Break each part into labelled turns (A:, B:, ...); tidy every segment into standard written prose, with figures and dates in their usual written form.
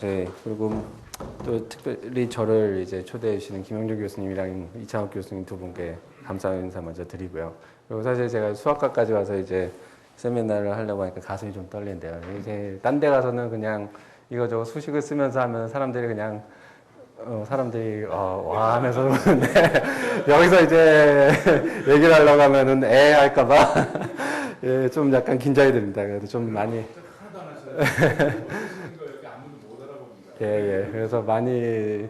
A: 네, 그리고 또 특별히 저를 이제 초대해 주시는 김영주 교수님이랑 이창욱 교수님 두 분께 감사 인사 먼저 드리고요. 그리고 사실 제가 수학과까지 와서 이제 세미나를 하려고 하니까 가슴이 좀 떨리는데요. 이제 딴 데 가서는 그냥 이거저거 수식을 쓰면서 하면 사람들이 그냥 사람들이 와 하면서 그러는데 여기서 이제 얘기를 하려고 하면은 할까봐 예, 좀 약간 긴장이 됩니다. 그래도 좀 많이 예, 예. 그래서 많이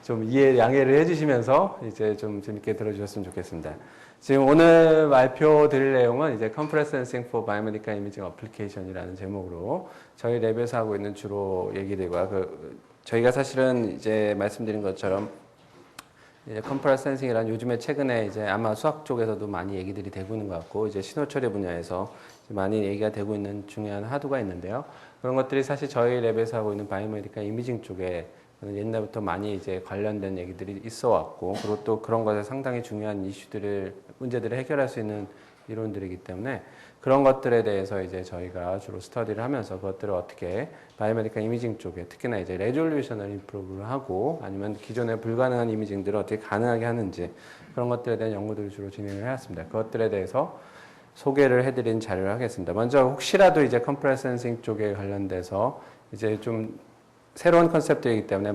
A: 좀 양해를 해주시면서 이제 좀 재밌게 들어주셨으면 좋겠습니다. 지금 오늘 발표 드릴 내용은 이제 Compressed Sensing for Biomedical Imaging Application이라는 제목으로 저희 랩에서 하고 있는 주로 얘기들과 저희가 사실은 이제 말씀드린 것처럼 이제 컴프레스 센싱이란 요즘에 최근에 이제 아마 수학 쪽에서도 많이 얘기들이 되고 있는 것 같고 이제 신호 처리 분야에서 많이 얘기가 되고 있는 중요한 하도가 있는데요. 그런 것들이 사실 저희 랩에서 하고 있는 바이오메디컬 이미징 쪽에 옛날부터 많이 이제 관련된 얘기들이 있어 왔고 그리고 또 그런 것에 상당히 중요한 문제들을 해결할 수 있는 이론들이기 때문에 그런 것들에 대해서 이제 저희가 주로 스터디를 하면서 그것들을 어떻게 바이오메디컬 이미징 쪽에 특히나 이제 레졸루션을 임프루브를 하고 아니면 기존에 불가능한 이미징들을 어떻게 가능하게 하는지 그런 것들에 대한 연구들을 주로 진행을 해왔습니다. 그것들에 대해서 소개를 해드린 자료를 하겠습니다. 먼저 혹시라도 이제 컴프레스 센싱 쪽에 관련돼서 이제 좀 새로운 컨셉트이기 때문에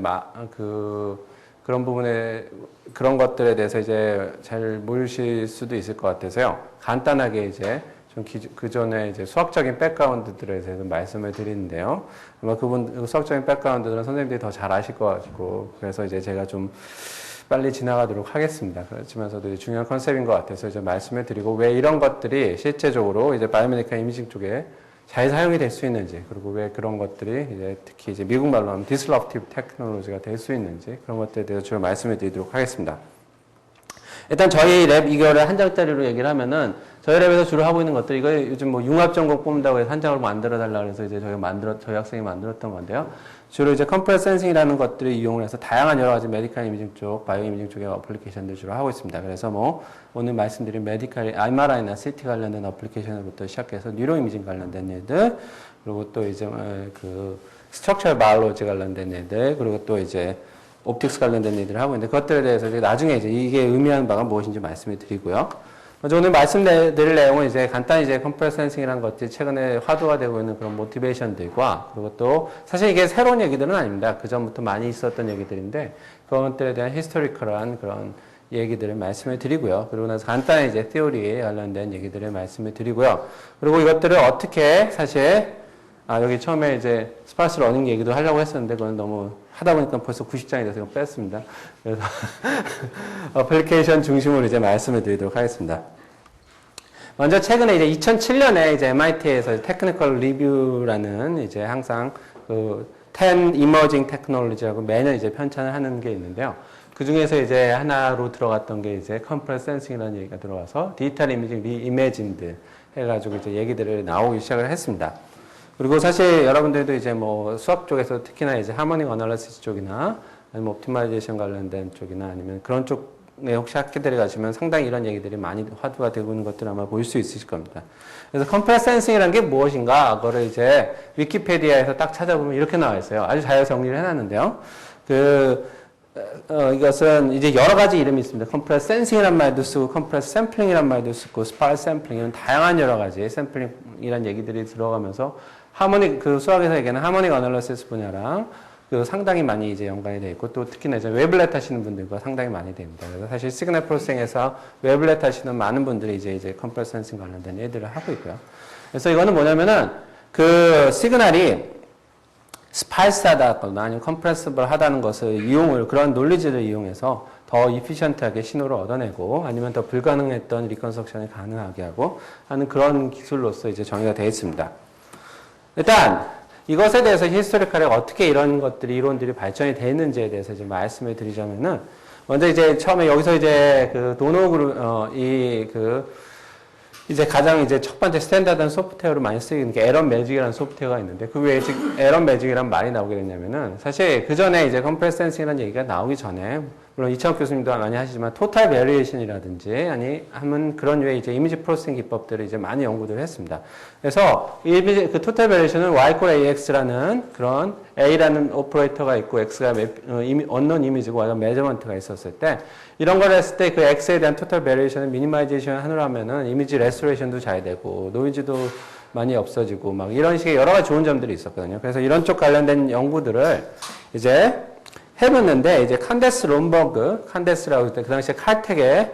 A: 그런 부분에 그런 것들에 대해서 이제 잘 모르실 수도 있을 것 같아서요. 간단하게 이제 좀 그 전에 이제 수학적인 백그라운드들에 대해서 말씀을 드리는데요. 아마 수학적인 백그라운드들은 선생님들이 더 잘 아실 것 같고 그래서 이제 제가 좀 빨리 지나가도록 하겠습니다. 그렇지만서도 중요한 컨셉인 것 같아서 이제 말씀을 드리고 왜 이런 것들이 실제적으로 이제 바이오메디컬 이미징 쪽에 잘 사용이 될 수 있는지 그리고 왜 그런 것들이 이제 특히 이제 미국 말로 하면 disruptive technology가 될 수 있는지 그런 것들에 대해서 주로 말씀을 드리도록 하겠습니다. 일단 저희 랩 이거를 한 장짜리로 얘기를 하면은 저희 랩에서 주로 하고 있는 것들 이거 요즘 뭐 융합 전공 뽑는다고 해서 한 장으로 만들어 달라 그래서 이제 저희 학생이 만들었던 건데요. 주로 이제 컴프레스 센싱이라는 것들을 이용을 해서 다양한 여러 가지 메디컬 이미징 쪽, 바이오 이미징 쪽의 어플리케이션들 주로 하고 있습니다. 그래서 뭐 오늘 말씀드린 메디컬 MRI나 CT 관련된 어플리케이션부터 시작해서 뉴로 이미징 관련된 애들, 그리고 또 이제 그 스트럭처럴 바이올로지 관련된 애들, 그리고 또 이제 옵틱스 관련된 일들을 하고 있는데 그것들에 대해서 나중에 이제 이게 의미하는 바가 무엇인지 말씀을 드리고요. 먼저 오늘 말씀드릴 내용은 이제 간단히 이제 컴프레스 센싱이라는 것들이 최근에 화두가 되고 있는 그런 모티베이션들과 그리고 또 사실 이게 새로운 얘기들은 아닙니다. 그 전부터 많이 있었던 얘기들인데 그것들에 대한 히스토리컬한 그런 얘기들을 말씀을 드리고요. 그리고 나서 간단히 이제 티오리에 관련된 얘기들을 말씀을 드리고요. 그리고 이것들을 어떻게 사실 여기 처음에 이제 스파스 러닝 얘기도 하려고 했었는데 그건 너무 하다 보니까 벌써 90장이 돼서 이거 뺐습니다. 그래서 어플리케이션 중심으로 이제 말씀을 드리도록 하겠습니다. 먼저 최근에 이제 2007년에 이제 MIT에서 테크니컬 리뷰라는 이제 항상 그 10 Emerging Technology라고 매년 이제 편찬을 하는 게 있는데요. 그 중에서 이제 하나로 들어갔던 게 이제 컴프레스 센싱이라는 얘기가 들어와서 디지털 이미징 리이매진드 해가지고 이제 얘기들을 나오기 시작을 했습니다. 그리고 사실 여러분들도 이제 뭐 수학 쪽에서 특히나 이제 하모닉 어널리시스 쪽이나 아니면 옵티마이제이션 관련된 쪽이나 아니면 그런 쪽에 혹시 학교들에 가시면 상당히 이런 얘기들이 많이 화두가 되고 있는 것들 아마 볼 수 있으실 겁니다. 그래서 컴프레스 센싱이라는 게 무엇인가 그거를 이제 위키페디아에서 딱 찾아보면 이렇게 나와 있어요. 아주 잘 정리를 해놨는데요. 이것은 이제 여러 가지 이름이 있습니다. 컴프레스 센싱이란 말도 쓰고, 컴프레스 샘플링이란 말도 쓰고, 스파르스 샘플링, 이런 다양한 여러 가지 샘플링이란 얘기들이 들어가면서 수학에서 얘기하는 하모닉 어널리시스 분야랑 상당히 많이 이제 연관이 되어 있고, 또 특히나 이제 웨블렛 하시는 분들과 상당히 많이 됩니다. 그래서 사실 시그널 프로세싱에서 웨블렛 하시는 많은 분들이 이제 컴프레스 센싱 관련된 얘기들을 하고 있고요. 그래서 이거는 뭐냐면은 그 시그널이 스파이스하다거나 아니면 컴프레시블 하다는 것을 그런 논리지를 이용해서 더 이피션트하게 신호를 얻어내고 아니면 더 불가능했던 리컨스트럭션을 가능하게 하고 하는 그런 기술로서 이제 정의가 되어 있습니다. 일단 이것에 대해서 히스토리컬에 어떻게 이런 이론들이 발전이 되는지에 대해서 이제 말씀을 드리자면은 먼저 이제 처음에 여기서 이제 그 도노그룹 이제 가장 이제 첫 번째 스탠다드한 소프트웨어로 많이 쓰이는 게 에런 매직이라는 소프트웨어가 있는데 그 왜 에런 매직이라는 말이 나오게 됐냐면은 사실 그 전에 이제 컴프레스 센싱이라는 얘기가 나오기 전에 물론 이창욱 교수님도 많이 하시지만 토탈 베리에이션이라든지 아니 하면 그런 류의 이제 이미지 프로세싱 기법들을 이제 많이 연구를 했습니다. 그래서 이미지 그 토탈 베리에이션은 y = ax라는 그런 a라는 오퍼레이터가 있고 x가 언론 이미지고 메저먼트가 있었을 때 이런 걸 했을 때 그 x에 대한 토탈 베리에이션을 미니마이제이션 하느라 하면은 이미지 레스토레이션도 잘 되고 노이즈도 많이 없어지고 막 이런 식의 여러 가지 좋은 점들이 있었거든요. 그래서 이런 쪽 관련된 연구들을 이제 해봤는데 이제 칸데스라고 그때 그 당시에 칼텍에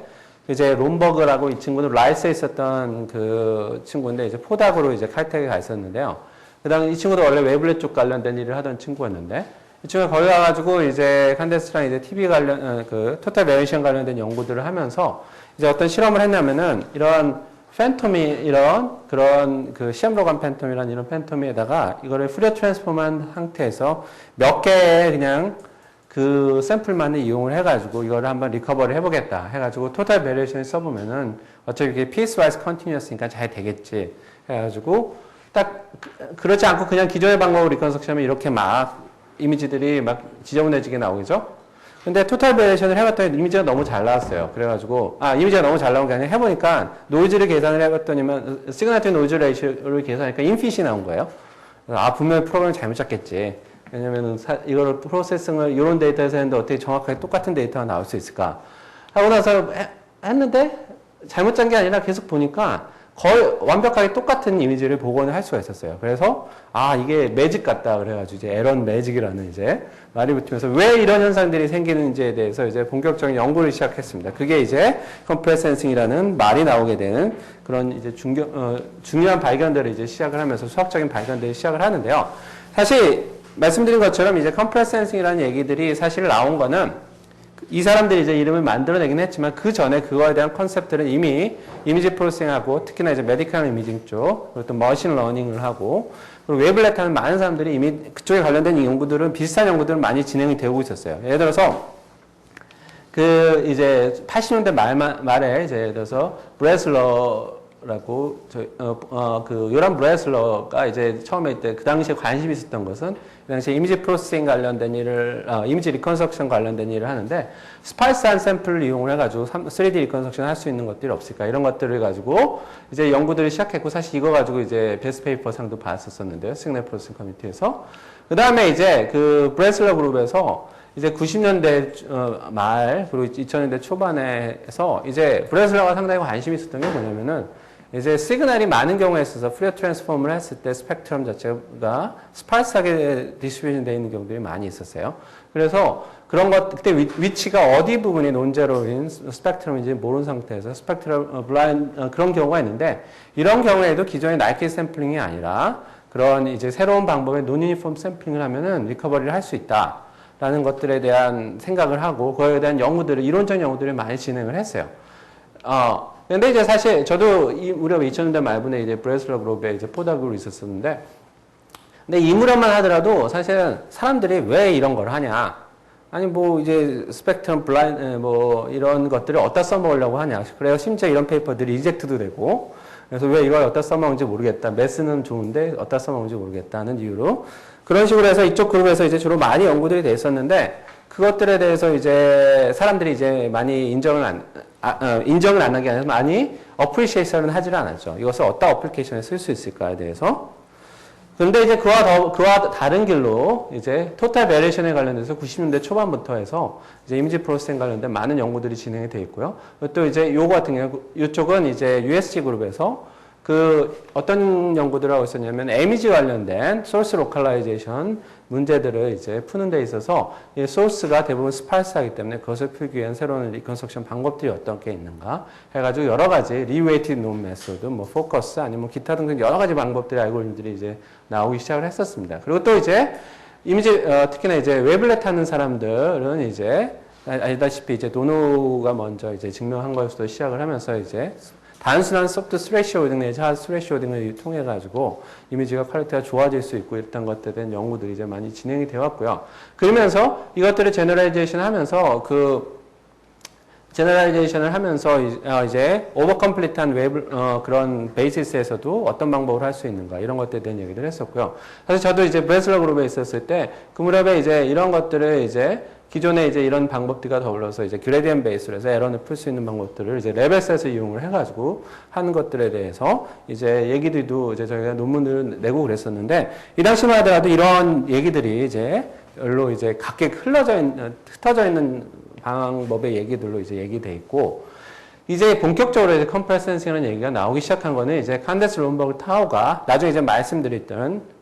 A: 이제 롬버그라고 이 친구는 라이스에 있었던 그 친구인데 이제 포닥으로 이제 칼텍에 가 있었는데요. 그다음에 이 친구도 원래 웨블렛 쪽 관련된 일을 하던 친구였는데 이 친구가 거기 가가지고 이제 칸데스랑 이제 TV 관련 그 토탈 베리에이션 관련된 연구들을 하면서 이제 어떤 실험을 했냐면은 이런 팬텀이 이런 그런 그 시험로간 팬텀이라는 이런 팬텀에다가 이거를 푸리어 트랜스폼한 상태에서 몇 개의 그냥 그 샘플만을 이용을 해가지고 이거를 한번 리커버를 해보겠다 해가지고 토탈 베리에이션을 써보면은 어차피 이게 piecewise continuous니까 잘 되겠지 해가지고 딱 그렇지 않고 그냥 기존의 방법으로 리컨스트럭션하면 이렇게 막 이미지들이 막 지저분해지게 나오겠죠? 근데 토탈 베리에이션을 해봤더니 이미지가 너무 잘 나왔어요. 그래가지고 이미지가 너무 잘 나온 게 아니라 해보니까 노이즈를 계산을 해봤더니만 시그널 투 노이즈 레이쇼를 계산하니까 인핏이 나온 거예요. 분명히 프로그램을 잘못 짰겠지. 왜냐면은 이거를 프로세싱을 이런 데이터에서 했는데 어떻게 정확하게 똑같은 데이터가 나올 수 있을까 하고 나서 했는데 잘못 짠 게 아니라 계속 보니까 거의 완벽하게 똑같은 이미지를 복원을 할 수가 있었어요. 그래서 이게 매직 같다 그래가지고 이제 에런 매직이라는 이제 말이 붙으면서 왜 이런 현상들이 생기는지에 대해서 이제 본격적인 연구를 시작했습니다. 그게 이제 컴프레스 센싱이라는 말이 나오게 되는 그런 이제 중요한 발견들을 이제 시작을 하면서 수학적인 발견들을 시작을 하는데요. 사실 말씀드린 것처럼 이제 컴프레스 센싱이라는 얘기들이 사실 나온 거는 이 사람들이 이제 이름을 만들어내긴 했지만 그 전에 그거에 대한 컨셉들은 이미 이미지 프로세싱하고 특히나 이제 메디컬 이미징 쪽 그리고 또 머신 러닝을 하고 그리고 웨블렛 하는 많은 사람들이 이미 그쪽에 관련된 연구들은 비슷한 연구들은 많이 진행이 되고 있었어요. 예를 들어서 그 이제 80년대 말에 이제 예를 들어서 브레슬러라고 그 요란 브레슬러가 이제 처음에 이때 그 당시에 관심이 있었던 것은 그 당시에 이미지 프로세싱 관련된 일을 이미지 리컨스트럭션 관련된 일을 하는데 스파이스한 샘플을 이용을 해가지고 3D 리컨스트럭션 할 수 있는 것들이 없을까 이런 것들을 가지고 이제 연구들을 시작했고 사실 이거 가지고 이제 베스트 페이퍼 상도 받았었는데요. 시그널 프로세싱 커뮤니티에서 그 다음에 이제 그 브레슬러 그룹에서 이제 90년대 말 그리고 2000년대 초반에서 이제 브레슬러가 상당히 관심이 있었던 게 뭐냐면은 이제 시그널이 많은 경우에 있어서 푸리어 트랜스폼을 했을 때 스펙트럼 자체가 스파이스하게 디스트리뷰션 되어 있는 경우들이 많이 있었어요. 그래서 그런 것 그때 위치가 어디 부분이 논제로인 스펙트럼인지 모르는 상태에서 스펙트럼 블라인드 그런 경우가 있는데 이런 경우에도 기존의 나이키 샘플링이 아니라 그런 이제 새로운 방법의 논 유니폼 샘플링을 하면은 리커버리를 할 수 있다. 라는 것들에 대한 생각을 하고 그거에 대한 연구들을 이론적 연구들을 많이 진행을 했어요. 근데 이제 사실 저도 무렵 2000년대 말분에 이제 브레슬러 그룹에 이제 포닥으로 있었었는데 근데 이 무렵만 하더라도 사실은 사람들이 왜 이런 걸 하냐 아니 뭐 이제 스펙트럼 블라인드 뭐 이런 것들을 어디다 써먹으려고 하냐 그래서 심지어 이런 페이퍼들이 리젝트도 되고 그래서 왜 이걸 어디다 써먹는지 모르겠다 매스는 좋은데 어디다 써먹는지 모르겠다는 이유로 그런 식으로 해서 이쪽 그룹에서 이제 주로 많이 연구들이 돼 있었는데 그것들에 대해서 이제 사람들이 이제 많이 인정을 안 하는 게 아니라 많이 어프리시에이션을 하지를 않았죠. 이것을 어떤 어플리케이션에 쓸 수 있을까에 대해서. 그런데 이제 그와 다른 길로 이제 토탈 베리에이션에 관련돼서 90년대 초반부터 해서 이제 이미지 프로세싱 관련된 많은 연구들이 진행이 되어 있고요. 또 이제 요거 같은 경우 이쪽은 이제 USG 그룹에서 그 어떤 연구들을 하고 있었냐면 이미지 관련된 소스 로컬라이제이션 문제들을 이제 푸는 데 있어서 이 소스가 대부분 스파이스하기 때문에 그것을 풀기 위한 새로운 리컨스트럭션 방법들이 어떤 게 있는가 해가지고 여러 가지 리웨이티드 논 메소드, 뭐 포커스 아니면 기타 등등 여러 가지 방법들의 알고리즘들이 이제 나오기 시작을 했었습니다. 그리고 또 이제 이미지 특히나 이제 웨블렛 하는 사람들은 이제 알다시피 이제 도노가 먼저 이제 증명한 것으로 시작을 하면서 이제 단순한 소프트 스레시오딩 내지 하드 스레시오딩을 통해 가지고 이미지가 퀄리티가 좋아질 수 있고 이런 것들에 대한 연구들이 이제 많이 진행이 되어 왔고요. 그러면서 이것들을 제너럴라이제이션 하면서 제너럴라이제이션을 하면서 이제 오버컴플리트한 그런 베이시스에서도 어떤 방법으로 할 수 있는가 이런 것들에 대한 얘기를 했었고요. 사실 저도 이제 브레슬러 그룹에 있었을 때 그 무렵에 이제 이런 것들을 이제 기존에 이제 이런 방법들과 더불어서 이제 그레디언트 베이스로 해서 에러를 풀 수 있는 방법들을 이제 레벨셋을 이용을 해가지고 하는 것들에 대해서 이제 얘기들도 이제 저희가 논문을 내고 그랬었는데, 이 당시만 하더라도 이런 얘기들이 이제 별로 이제 각계 흩어져 있는 방법의 얘기들로 이제 얘기돼 있고, 이제 본격적으로 이제 컴프레스 센싱이라는 얘기가 나오기 시작한 거는 이제 칸데스 롬버그 타워가 나중에 이제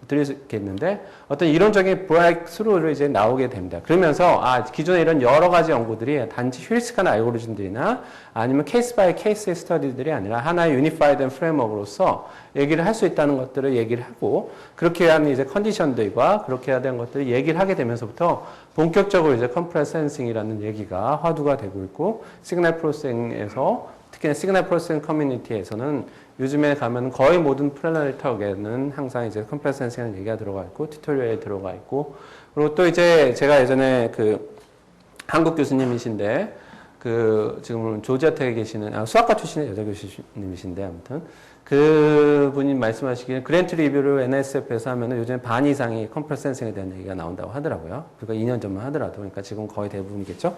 A: 드리겠는데 어떤 이론적인 브레이크스루를 이제 나오게 됩니다. 그러면서 기존에 이런 여러 가지 연구들이 단지 휴리스틱한 알고리즘들이나 아니면 케이스 바이 케이스 스터디들이 아니라 하나의 유니파이드 프레임워크로서 얘기를 할 수 있다는 것들을 얘기를 하고, 그렇게 하는 이제 컨디션들과 그렇게 해야 되는 것들을 얘기를 하게 되면서부터 본격적으로 이제 컴프레스 센싱이라는 얘기가 화두가 되고 있고, 시그널 프로세싱에서 특히나 시그널 프로세싱 커뮤니티에서는 요즘에 가면 거의 모든 플래너리터에는 항상 이제 컴프레스 센싱이라는 얘기가 들어가 있고, 튜토리얼에 들어가 있고, 그리고 또 이제 제가 예전에 그 한국 교수님이신데, 지금 조지아텍에 계시는, 수학과 출신의 여자 교수님이신데, 아무튼, 그분이 말씀하시기에 그랜트 리뷰를 NSF에서 하면은 요즘에 반 이상이 컴프레스 센싱에 대한 얘기가 나온다고 하더라고요. 그러니까 2년 전만 하더라도. 그러니까 지금 거의 대부분이겠죠.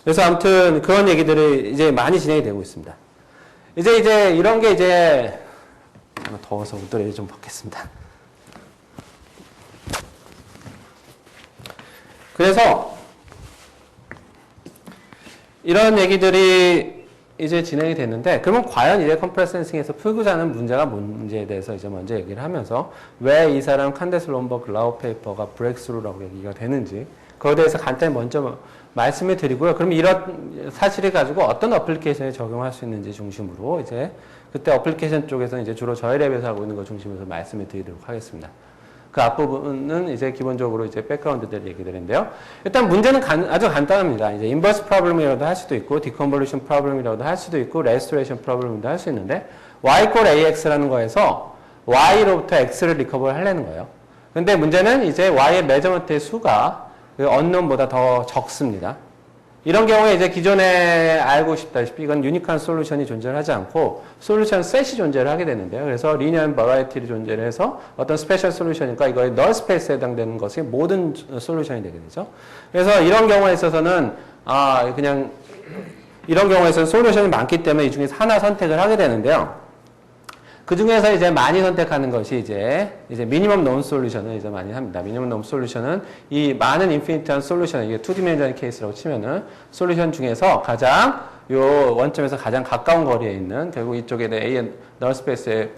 A: 그래서 아무튼 그런 얘기들이 이제 많이 진행이 되고 있습니다. 이제 이런 게 이제, 더워서 옷도리를 좀 벗겠습니다. 그래서 이런 얘기들이 이제 진행이 됐는데, 그러면 과연 이제 컴프레스 센싱에서 풀고자 하는 문제가 뭔지에 대해서 이제 먼저 얘기를 하면서, 왜 이 사람 칸데스 롬버그 라우 페이퍼가 브레이크스루라고 얘기가 되는지, 그거에 대해서 간단히 먼저 말씀을 드리고요. 그럼 이런 사실을 가지고 어떤 어플리케이션에 적용할 수 있는지 중심으로 이제 그때 어플리케이션 쪽에서 이제 주로 저희 랩에서 하고 있는 것 중심으로 말씀을 드리도록 하겠습니다. 그 앞부분은 이제 기본적으로 이제 백그라운드들 얘기들인데요. 일단 문제는 아주 간단합니다. 이제 인버스 프로블럼이라도 할 수도 있고, 디컨볼루션 프로블럼이라도 할 수도 있고, 레스토레이션 프로블럼이라도 할 수 있는데, y 콜 ax라는 거에서 y로부터 x를 리커버를 하려는 거예요. 근데 문제는 이제 y의 메저먼트의 수가 그 언론보다 더 적습니다. 이런 경우에 이제 기존에 알고 싶다시피 이건 유니크한 솔루션이 존재를 하지 않고 솔루션 셋이 존재를 하게 되는데요. 그래서 리니어 버라이티를 존재를 해서 어떤 스페셜 솔루션이니까 이거의 널 스페이스에 해당되는 것이 모든 솔루션이 되게 되죠. 그래서 이런 경우에 있어서는 그냥 이런 경우에서는 솔루션이 많기 때문에 이 중에서 하나 선택을 하게 되는데요. 그 중에서 이제 많이 선택하는 것이 이제 미니멈 논 솔루션을 이제 많이 합니다. 미니멈 논 솔루션은 이 많은 인피니트한 솔루션, 이게 2디멘전al 케이스라고 치면은 솔루션 중에서 가장 요 원점에서 가장 가까운 거리에 있는, 결국 이쪽에 A 널 스페이스의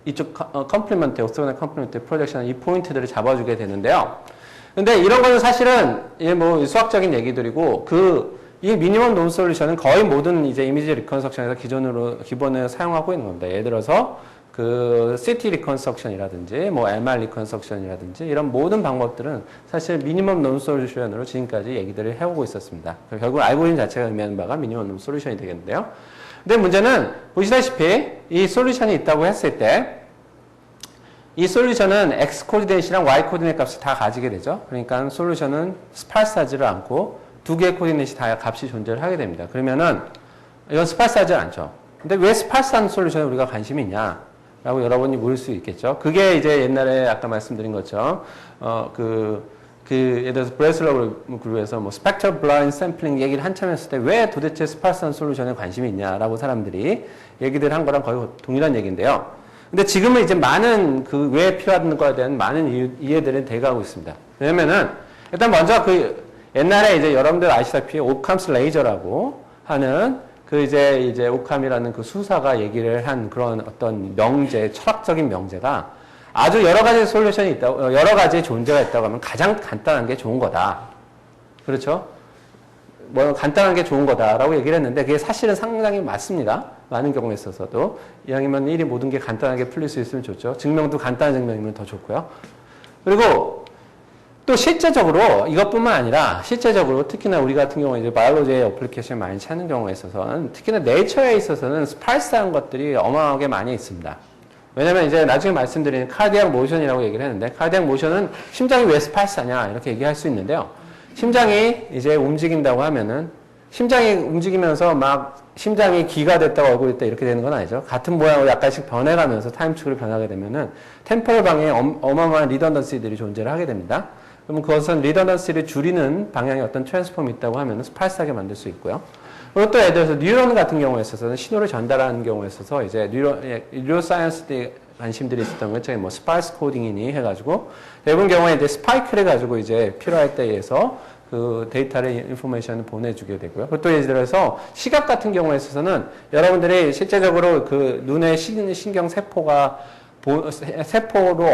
A: 이쪽 컴플리먼트, 옥스퍼드 컴플리먼트 프로젝션 이 포인트들을 잡아주게 되는데요. 근데 이런 거는 사실은 이게 뭐 수학적인 얘기들이고, 이 미니멈 논 솔루션은 거의 모든 이제 이미지 리컨스트럭션에서 기본을 사용하고 있는 겁니다. 예를 들어서 그 CT 리컨스트럭션이라든지 뭐 MR 리컨스트럭션이라든지 이런 모든 방법들은 사실 미니멈 논 솔루션으로 지금까지 얘기들을 해오고 있었습니다. 결국 알고리즘 자체가 의미하는 바가 미니멈 논 솔루션이 되겠는데요. 근데 문제는 보시다시피 이 솔루션이 있다고 했을 때 이 솔루션은 X 코디네이트랑 Y 코디네이트 값을 다 가지게 되죠. 그러니까 솔루션은 스파스하지를 않고 두 개의 코디네이트이 다 값이 존재를 하게 됩니다. 그러면은 이건 스파스하지 않죠. 근데 왜 스파스한 솔루션에 우리가 관심이 있냐? 라고 여러분이 물을 수 있겠죠. 그게 이제 옛날에 아까 말씀드린 것처럼 예를 들어서 브레슬러 그룹에서 뭐 스펙트럴 블라인드 샘플링 얘기를 한참 했을 때 왜 도대체 스파스한 솔루션에 관심이 있냐라고 사람들이 얘기들 한 거랑 거의 동일한 얘기인데요. 근데 지금은 이제 많은 왜 필요한 거에 대한 많은 이해들이 돼가고 있습니다. 왜냐면은 일단 먼저 옛날에 이제 여러분들 아시다시피 오캄스 레이저라고 하는 이제 오캄이라는 그 수사가 얘기를 한 그런 어떤 철학적인 명제가 아주 여러 가지 솔루션이 있다고, 여러 가지 존재가 있다고 하면 가장 간단한 게 좋은 거다. 그렇죠? 뭐 간단한 게 좋은 거다라고 얘기를 했는데 그게 사실은 상당히 맞습니다. 많은 경우에 있어서도. 이왕이면 1이 모든 게 간단하게 풀릴 수 있으면 좋죠. 증명도 간단한 증명이면 더 좋고요. 그리고 또 실제적으로 이것뿐만 아니라 실제적으로 특히나 우리 같은 경우에 이제 바이올로지의 어플리케이션을 많이 찾는 경우에 있어서는 특히나 네이처에 있어서는 스파이스한 것들이 어마어마하게 많이 있습니다. 왜냐면 이제 나중에 말씀드리는 카디악 모션이라고 얘기를 했는데 카디악 모션은 심장이 왜 스파이스하냐 이렇게 얘기할 수 있는데요. 심장이 이제 움직인다고 하면은 심장이 움직이면서 막 심장이 기가 됐다가 얼굴이 됐다 이렇게 되는 건 아니죠. 같은 모양으로 약간씩 변해가면서 타임축으로 변하게 되면은 템포럴 방에 어마어마한 리던던시들이 존재를 하게 됩니다. 그러면 그것은 리더넌시를 줄이는 방향의 어떤 트랜스폼이 있다고 하면 스파이스하게 만들 수 있고요. 그리고 또 예를 들어서 뉴런 같은 경우에 있어서는 신호를 전달하는 경우에 있어서 이제 뉴로 사이언스에 관심들이 있었던 건 저희 뭐 스파이스 코딩이니 해가지고 대부분 경우에 이제 스파이크를 가지고 이제 필요할 때에서 그 데이터를 인포메이션을 보내주게 되고요. 또 예를 들어서 시각 같은 경우에 있어서는 여러분들이 실제적으로 그 눈의 신경 세포로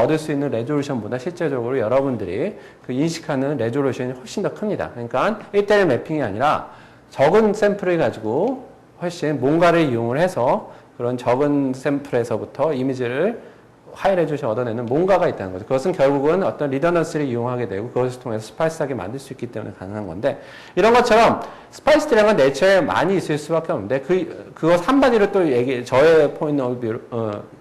A: 얻을 수 있는 레졸루션보다 실제적으로 여러분들이 그 인식하는 레졸루션이 훨씬 더 큽니다. 그러니까 1대1 매핑이 아니라 적은 샘플을 가지고 훨씬 뭔가를 이용을 해서 그런 적은 샘플에서부터 이미지를 하이 레졸루션 얻어내는 뭔가가 있다는 거죠. 그것은 결국은 어떤 리더넌스를 이용하게 되고 그것을 통해서 스파이스하게 만들 수 있기 때문에 가능한 건데 이런 것처럼 스파이스라는 건 내처에 많이 있을 수밖에 없는데 그것 한마디로 또 저의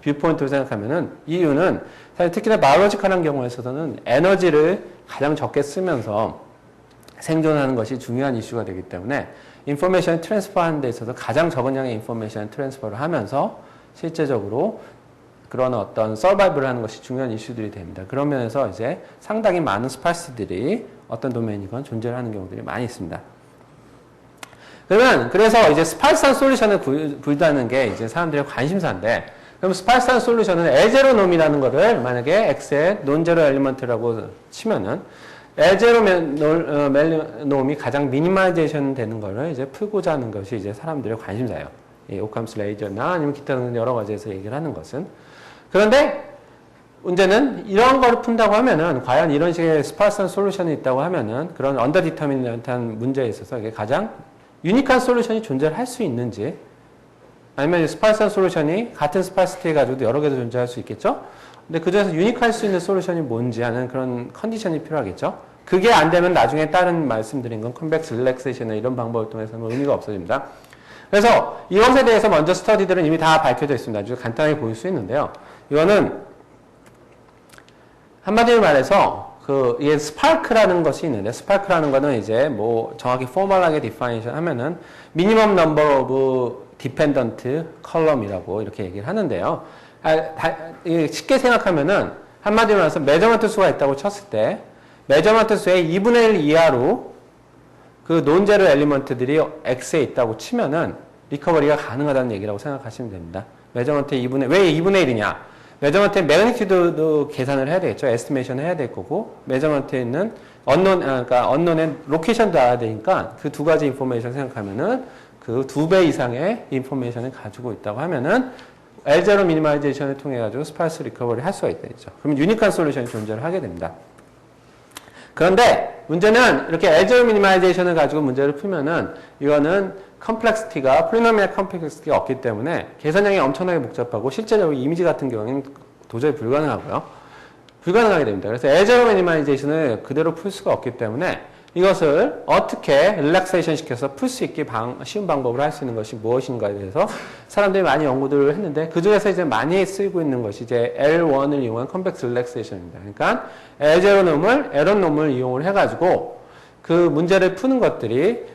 A: 뷰포인트로 생각하면은 이유는 사실 특히나 바이올로지컬한 경우에 있어서는 에너지를 가장 적게 쓰면서 생존하는 것이 중요한 이슈가 되기 때문에 인포메이션 트랜스퍼 하는 데 있어서 가장 적은 양의 인포메이션 트랜스퍼를 하면서 실제적으로 그런 어떤 서바이벌을 하는 것이 중요한 이슈들이 됩니다. 그런 면에서 이제 상당히 많은 스파이스들이 어떤 도메인이건 존재를 하는 경우들이 많이 있습니다. 그래서 이제 스파이스한 솔루션을 구현하는 게 이제 사람들의 관심사인데 그럼 스파이스한 솔루션은 에제로놈이라는 거를 만약에 X의 논제로 엘리먼트라고 치면은 에제로놈이 가장 미니마이제이션 되는 거를 이제 풀고자 하는 것이 이제 사람들의 관심사예요. 이 오캄스 레이저나 아니면 기타 등등 여러 가지에서 얘기를 하는 것은. 그런데 문제는 이런 거를 푼다고 하면은 과연 이런 식의 스파이스한 솔루션이 있다고 하면은 그런 언더디터미넌트한 문제에 있어서 이게 가장 유니크한 솔루션이 존재를 할 수 있는지 아니면 스파이스한 솔루션이 같은 스파이시티 가지고도 여러 개도 존재할 수 있겠죠? 근데 그 중에서 유니크할 수 있는 솔루션이 뭔지 하는 그런 컨디션이 필요하겠죠? 그게 안 되면 나중에 다른 말씀드린 건 컨벡스 릴렉세이션이나 이런 방법을 통해서는 의미가 없어집니다. 그래서 이것에 대해서 먼저 스터디들은 이미 다 밝혀져 있습니다. 아주 간단하게 보일 수 있는데요. 이거는 한마디로 말해서 이게 스파크라는 것이 있는데 스파크라는 거는 이제 뭐 정확히 포멀하게 디파이션 하면은 미니멈 넘버 오브 디펜던트 컬럼이라고 이렇게 얘기를 하는데요. 쉽게 생각하면은 한마디로 말해서 메저먼트 수가 있다고 쳤을 때 메저먼트 수의 2분의 1 이하로 그 논제로 엘리먼트들이 X에 있다고 치면은 리커버리가 가능하다는 얘기라고 생각하시면 됩니다. 메저먼트 왜 2분의 1이냐? 메저먼트의 매그니튜드도 계산을 해야 되겠죠. 에스티메이션을 해야 될 거고 메저먼트에 있는 언논의 로케이션도 알아야 되니까 그 두 가지 인포메이션 생각하면은 그 2배 이상의 인포메이션을 가지고 있다고 하면은 L0 미니마이제이션을 통해 가지고 스파이스 리커버리 할 수가 있겠죠. 그러면 유니크한 솔루션이 존재를 하게 됩니다. 그런데 문제는 이렇게 L0 미니마이제이션을 가지고 문제를 풀면은 이거는 컴플렉시티가 폴리노미얼 컴플렉시티가 없기 때문에 계산량이 엄청나게 복잡하고 실제적으로 이미지 같은 경우에는 도저히 불가능하고요. 불가능하게 됩니다. 그래서 L0 미니마이제이션을 그대로 풀 수가 없기 때문에 이것을 어떻게 릴렉세이션 시켜서 풀 수 있게 쉬운 방법으로 할 수 있는 것이 무엇인가에 대해서 사람들이 많이 연구들을 했는데 그 중에서 이제 많이 쓰이고 있는 것이 이제 L1을 이용한 컨벡스 릴렉세이션입니다. 그러니까 L0놈을 에런놈을 이용을 해가지고 그 문제를 푸는 것들이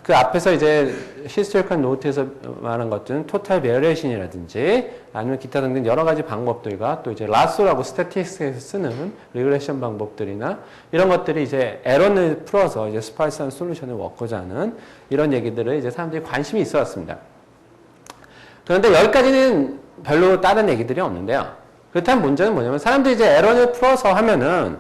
A: 그 앞에서 이제 히스토리컬 노트에서 말한 것들은 토탈 베리에이션이라든지 아니면 기타 등등 여러 가지 방법들과 또 이제 라소라고 스태티스틱에서 쓰는 리그레션 방법들이나 이런 것들이 이제 에런을 풀어서 이제 스파이스한 솔루션을 얻고자 하는 이런 얘기들을 이제 사람들이 관심이 있어 왔습니다. 그런데 여기까지는 별로 다른 얘기들이 없는데요. 그렇다면 문제는 뭐냐면 사람들이 이제 에런을 풀어서 하면은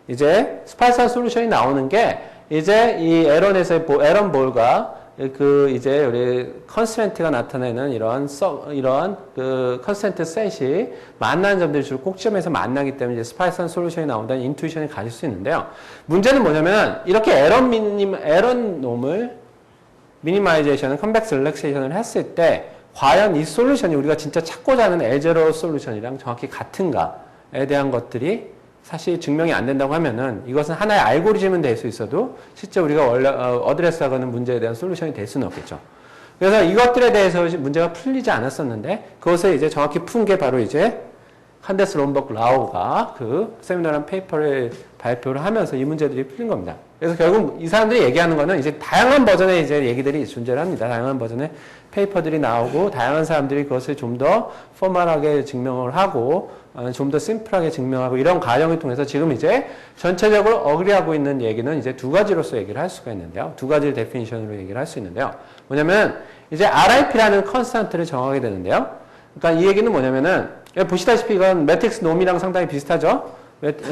A: 이제 스파이스한 솔루션이 나오는 게 이제 이 에런에서의 에런 볼과 그 이제 우리 컨스트랜트가 나타내는 이런 그 컨스트랜트 셋이 만나는 점들이 주로 꼭지점에서 만나기 때문에 이제 스파이스한 솔루션이 나온다는 인투이션을 가질 수 있는데요. 문제는 뭐냐면 이렇게 에런 놈을 미니마이제이션은 컨벡스 릴렉세이션을 했을 때 과연 이 솔루션이 우리가 진짜 찾고자 하는 L0 솔루션이랑 정확히 같은가에 대한 것들이 사실 증명이 안 된다고 하면은 이것은 하나의 알고리즘은 될 수 있어도 실제 우리가 원래 어드레스하고는 문제에 대한 솔루션이 될 수는 없겠죠. 그래서 이것들에 대해서 문제가 풀리지 않았었는데 그것을 이제 정확히 푼 게 바로 이제 한데스 롬버그 라우가 그 세미나란 페이퍼를 발표를 하면서 이 문제들이 풀린 겁니다. 그래서 결국 이 사람들이 얘기하는 거는 이제 다양한 버전의 이제 얘기들이 존재를 합니다. 다양한 버전의 페이퍼들이 나오고 다양한 사람들이 그것을 좀 더 포멀하게 증명을 하고 좀 더 심플하게 증명하고 이런 과정을 통해서 지금 이제 전체적으로 어그리하고 있는 얘기는 이제 두 가지로서 얘기를 할 수가 있는데요. 두 가지 데피니션으로 얘기를 할 수 있는데요. 뭐냐면 이제 RIP라는 컨스턴트를 정하게 되는데요. 그러니까 이 얘기는 뭐냐면은 보시다시피 이건 매트릭스 놈이랑 상당히 비슷하죠.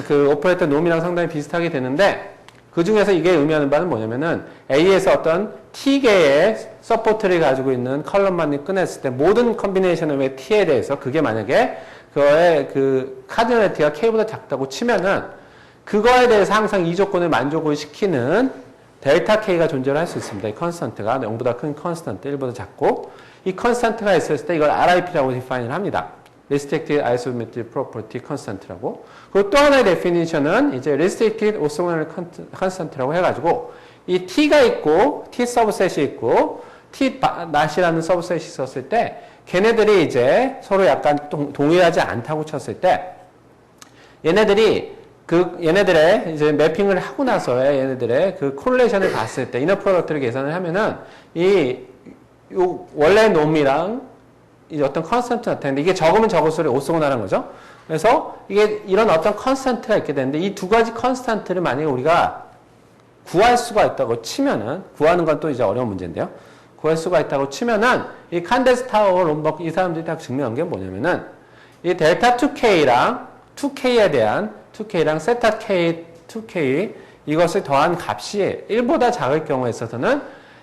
A: 그 오퍼레이터 놈이랑 상당히 비슷하게 되는데 그 중에서 이게 의미하는 바는 뭐냐면은 A에서 어떤 T개의 서포트를 가지고 있는 컬럼만을 꺼냈을 때 모든 컨비네이션의 T에 대해서 그게 만약에 그거의 그 카디널리티가 K보다 작다고 치면은 그거에 대해서 항상 이 조건을 만족을 시키는 델타 K가 존재를 할 수 있습니다. 이 컨스턴트가 0보다 큰 컨스턴트, 1보다 작고 이 컨스턴트가 있었을 때 이걸 RIP라고 디파인을 합니다. Restricted Isometric Property Constant라고. 그리고 또 하나의 데피니션은 이제 Restricted Orthogonal Constant라고 해가지고 이 T가 있고 T 서브셋이 있고 T 낫이라는 서브셋이 있었을 때 걔네들이 이제 서로 약간 동일하지 않다고 쳤을 때 얘네들의 이제 매핑을 하고 나서의 얘네들의 그 콜레이션을 봤을 때 이너 프로덕트를 계산을 하면은 요 원래 놈이랑 이제 어떤 컨스턴트 나타내는데 이게 적으면 적을수록 오소곤하는 거죠. 그래서 이게 이런 어떤 컨스턴트가 있게 되는데 이 두 가지 컨스턴트를 만약에 우리가 구할 수가 있다고 치면은 구하는 건 또 이제 어려운 문제인데요. 구할 수가 있다고 치면은 이 칸데스 타워 롬버크 이 사람들이 다 증명한 게 뭐냐면은 이 델타 2K랑 2K랑 세타 K 2K 이것을 더한 값이 1보다 작을 경우에 있어서는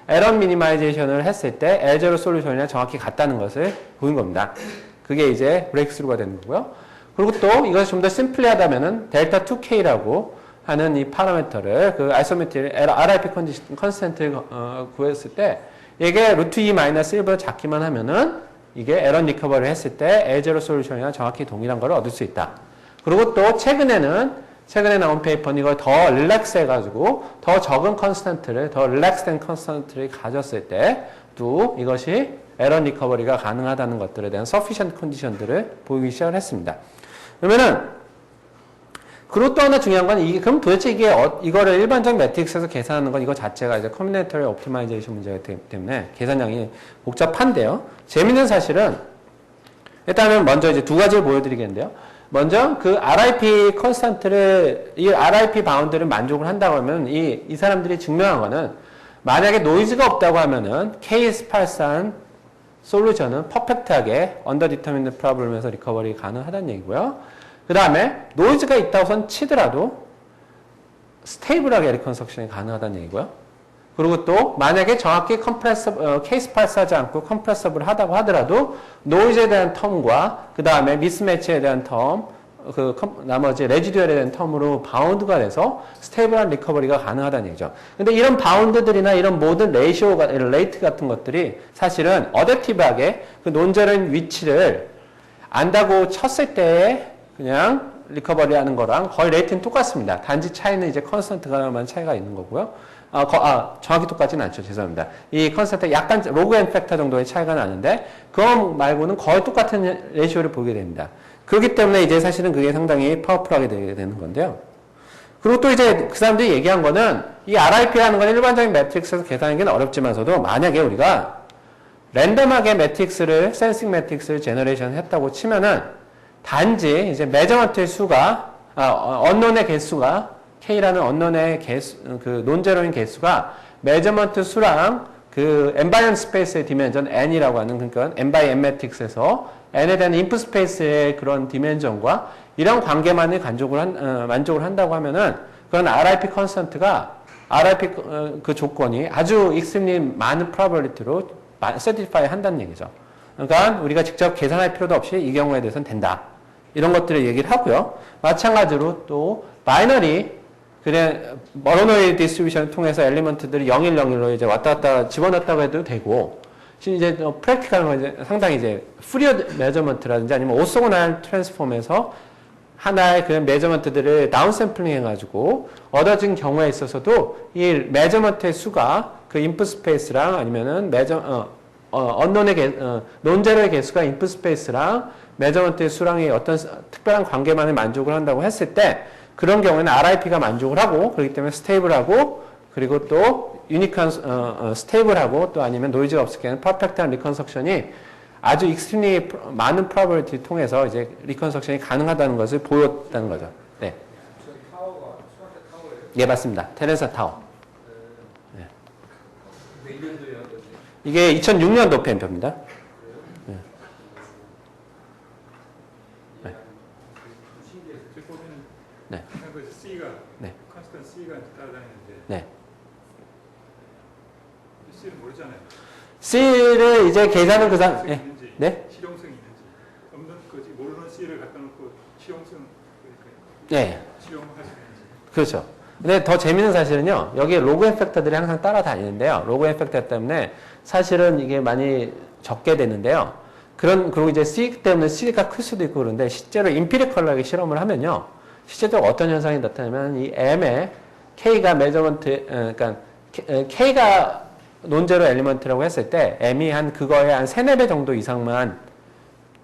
A: 에러 미니마이제이션을 했을 때 L0 솔루션이랑 정확히 같다는 것을 보인 겁니다. 그게 이제 브레이크스루가 되는 거고요. 그리고 또 이것을 좀 더 심플리하다면은 델타 2K라고 하는 이 파라미터를 그 아이소메트리 RIP 컨스턴트를 구했을 때 이게 루트 2-1보다 작기만 하면은 이게 에러 리커버를 했을 때 L0 솔루션이랑 정확히 동일한 걸 얻을 수 있다. 그리고 또 최근에 나온 페이퍼는 이걸 더 릴렉스 해가지고 더 적은 컨스턴트를 더 릴렉스된 컨스턴트를 가졌을 때 또 이것이 에러 리커버리가 가능하다는 것들에 대한 sufficient 컨디션들을 보이기 시작을 했습니다. 그러면은 그리고 또 하나 중요한 건 그럼 도대체 이거를 일반적인 매트릭스에서 계산하는 건 이거 자체가 이제 커뮤니터리 옵티마이제이션 문제가 되기 때문에 계산량이 복잡한데요. 재밌는 사실은 일단은 먼저 이제 두 가지를 보여드리겠는데요. 먼저 그 RIP 컨스턴트를 이 RIP 바운드를 만족을 한다고 하면 이 사람들이 증명한 거는 만약에 노이즈가 없다고 하면은 K-스파스한 솔루션은 퍼펙트하게 언더디터민드 프로블럼에서 리커버리 가능하다는 얘기고요. 그 다음에 노이즈가 있다고 치더라도 스테이블하게 리컨스트럭션이 가능하다는 얘기고요. 그리고 또 만약에 정확히 K-스파스하지 않고 컴프레서블 하다고 하더라도 노이즈에 대한 텀과 그 다음에 미스매치에 대한 텀 나머지 레지듀얼에 대한 텀으로 바운드가 돼서 스테이블한 리커버리가 가능하다는 얘기죠. 근데 이런 바운드들이나 이런 모든 레이트 같은 것들이 사실은 어댑티브하게 그 논제로인 위치를 안다고 쳤을 때 그냥 리커버리 하는 거랑 거의 레이트는 똑같습니다. 단지 차이는 이제 컨스턴트가만 차이가 있는 거고요. 정확히 똑같지는 않죠. 죄송합니다. 이 컨스턴트 약간 로그 앤 팩터 정도의 차이가 나는데 그거 말고는 거의 똑같은 레이쇼를 보게 됩니다. 그렇기 때문에 이제 사실은 그게 상당히 파워풀하게 되게 되는 건데요. 그리고 또 이제 그 사람들이 얘기한 거는 이 RIP라는 건 일반적인 매트릭스에서 계산하기는 어렵지만서도 만약에 우리가 랜덤하게 센싱 매트릭스를 제너레이션 했다고 치면은 단지 이제 메저먼트의 수가, 언논의 개수가, K라는 언논의 개수, 그 논제로인 개수가 메저먼트 수랑 그 엔바이언 스페이스의 디멘전 N이라고 하는 그러니까 N by N 매트릭스에서 N에 대한 인풋 스페이스의 그런 디멘전과 이런 관계만을 만족을 한다고 하면은 그런 RIP 컨스턴트가 RIP 그 조건이 아주 익스트림리 많은 프로버빌리티로 세티파이 한다는 얘기죠. 그러니까 우리가 직접 계산할 필요도 없이 이 경우에 대해서는 된다. 이런 것들을 얘기를 하고요. 마찬가지로 또 바이너리 모노노이드 디스트리뷰션을 통해서 엘리먼트들이 0101로 이제 왔다 갔다 집어넣었다고 해도 되고 이제 프랙티컬한 건 이제 상당히 이제 프리어드 메저먼트라든지 아니면 오소고날 트랜스폼에서 하나의 그런 메저먼트들을 다운샘플링 해가지고 얻어진 경우에 있어서도 이 메저먼트의 수가 그 인풋 스페이스랑 아니면은 논제로의 개수가 인풋 스페이스랑 메저먼트의 수랑의 어떤 특별한 관계만을 만족을 한다고 했을 때 그런 경우에는 RIP가 만족을 하고 그렇기 때문에 스테이블하고 그리고 또 유니크한 스테이블하고 또 아니면 노이즈가 없을 경우에는 퍼펙트한 리컨스트럭션이 아주 익스트림리 많은 프로버빌티 통해서 이제 리컨스트럭션이 가능하다는 것을 보였다는 거죠. 네.
B: 저기 타워가 스마트 타워예요?
A: 예, 맞습니다. 테레사 타워. 네.
B: 몇 년도에 한 거지?
A: 이게 2006년도 펜표입니다. 네.
B: 네. 신기해서 저 보면
A: 네.
B: 그 C가
A: 네.
B: 컨스턴 C가 따라다니는데
A: 네.
B: C를 모르잖아요.
A: C를 이제 계산은 그 상,
B: 실용성이
A: 예.
B: 있는지,
A: 네?
B: 실용성이 있는지 없는 거지 모르는 C를 갖다 놓고 실용성
A: 네.
B: 실용할 수 있는지.
A: 그렇죠. 근데 더 재밌는 사실은요, 여기에 로그 앤 팩터들이 항상 따라다니는데요. 로그 앤 팩터 때문에 사실은 이게 많이 적게 되는데요. 그리고 이제 C 때문에 C가 클 수도 있고 그런데 실제로 임피리컬하게 실험을 하면요. 실제적으로 어떤 현상이 나타나면 이 M의 K가 메저먼트, 그러니까 K가 논제로 엘리먼트라고 했을 때 M이 한 그거에 한 3, 4배 정도 이상만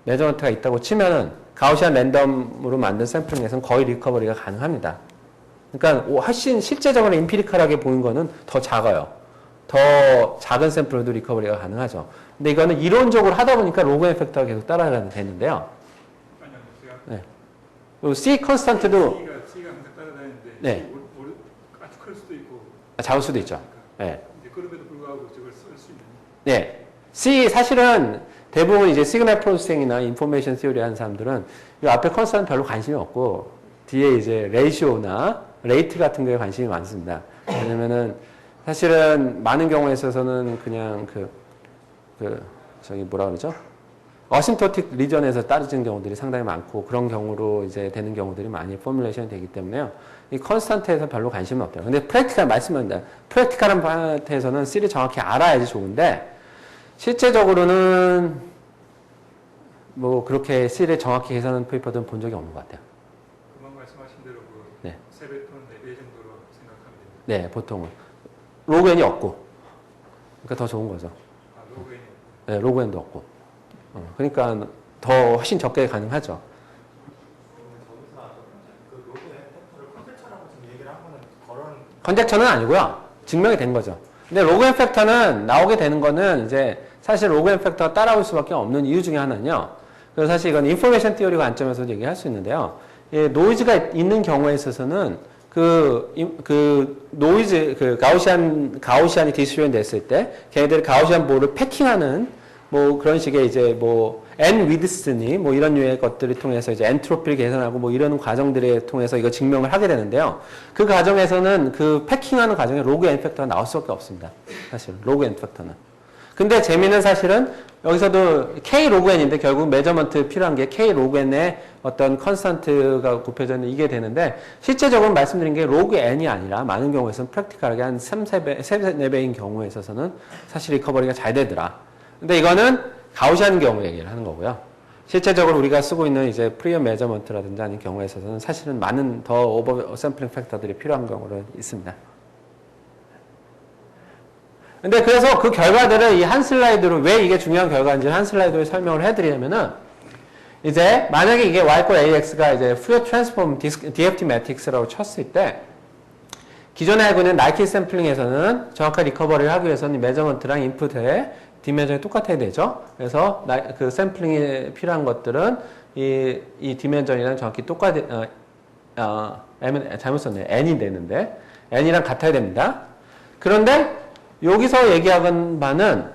A: 메저먼트가 있다고 치면은 가우시안 랜덤으로 만든 샘플링에서는 거의 리커버리가 가능합니다. 그러니까 훨씬 실제적으로 임피리컬하게 보는 거는 더 작아요. 더 작은 샘플로도 리커버리가 가능하죠. 근데 이거는 이론적으로 하다 보니까 로그 앤 팩터가 계속 따라가게 되는데요.
B: 아니요, 제가
A: 네. 그리고 C 컨스턴트도
B: C가 항상 따라다니는데
A: 네.
B: 아주 클 수도 있고
A: 작을 수도 있죠. 네.
B: 근데 그럼에도 불구하고 저걸 쓸 수 있는.
A: 네. C 사실은 대부분 이제 시그널 프로세싱이나 인포메이션 시오리 하는 사람들은 이 앞에 컨스턴트 별로 관심이 없고 뒤에 이제 레이시오나 레이트 같은 거에 관심이 많습니다. 왜냐면은 사실은 많은 경우에 있어서는 그냥 저기 뭐라 그러죠? 어심토틱 리전에서 따르는 경우들이 상당히 많고 그런 경우로 이제 되는 경우들이 많이 포뮬레이션이 되기 때문에요. 이 컨스턴트에서 별로 관심은 없대요. 근데 프랙티컬 말씀합니다. 프랙티컬한 파트에서는 C를 정확히 알아야지 좋은데 실제적으로는 뭐 그렇게 C를 정확히 계산하는 페이퍼들은 본 적이 없는 것 같아요.
B: 그만 말씀하신 대로 그
A: 네.
B: 3배 또는 4배 정도로 생각하면 됩니다.
A: 네, 보통은. 로그 n이 없고. 그러니까 더 좋은 거죠.
B: 아, 로그 N이
A: 네, 로그 n도 없고. 그러니까 더 훨씬 적게 가능하죠.
C: 그 로그의 팩터를 컨셉처라고 지금 얘기를 한 거는 그런
A: 컨젝처는 아니고요. 증명이 된 거죠. 근데 로그 앤 팩터는 나오게 되는 거는 이제 사실 로그 앤 팩터가 따라올 수밖에 없는 이유 중에 하나는요. 그래서 사실 이건 인포메이션 티오리 관점에서도 얘기할 수 있는데요. 예, 노이즈가 있는 경우에 있어서는 노이즈, 가우시안이 디스트리뷰션 됐을 때, 걔네들이 가우시안 볼을 패킹하는, 뭐, 그런 식의 이제 뭐, N 위드스니, 뭐, 이런 류의 것들을 통해서 이제 엔트로피를 계산하고 뭐, 이런 과정들을 통해서 이거 증명을 하게 되는데요. 그 과정에서는 그 패킹하는 과정에 로그 N 팩터가 나올 수밖에 없습니다. 사실, 로그 N 팩터는. 근데 재미있는 사실은 여기서도 K 로그 N인데 결국 메저먼트 필요한 게 K 로그 N의 어떤 컨스턴트가 곱해져 있는 이게 되는데 실제적으로 말씀드린 게 로그 N이 아니라 많은 경우에서는 프랙티컬하게 한 3, 4배인 경우에 있어서는 사실 리커버리가 잘 되더라. 근데 이거는 가우시안 경우 얘기를 하는 거고요. 실제적으로 우리가 쓰고 있는 이제 프리어 메저먼트라든지 아닌 경우에 있어서는 사실은 많은 더 오버 샘플링 팩터들이 필요한 경우로 있습니다. 근데 그래서 그 결과들을 이 한 슬라이드로 왜 이게 중요한 결과인지 한 슬라이드로 설명을 해드리려면은 이제 만약에 이게 y ax가 이제 푸어 트랜스폼 DFT 매트릭스라고 쳤을 때 기존에 알고 있는 나이키 샘플링에서는 정확한 리커버리를 하기 위해서는 메저먼트랑 인풋의 디멘전이 똑같아야 되죠. 그래서 그 샘플링에 필요한 것들은 이 디멘전이랑 정확히 잘못 썼네요. n이 되는데 n이랑 같아야 됩니다. 그런데 여기서 얘기하는 바는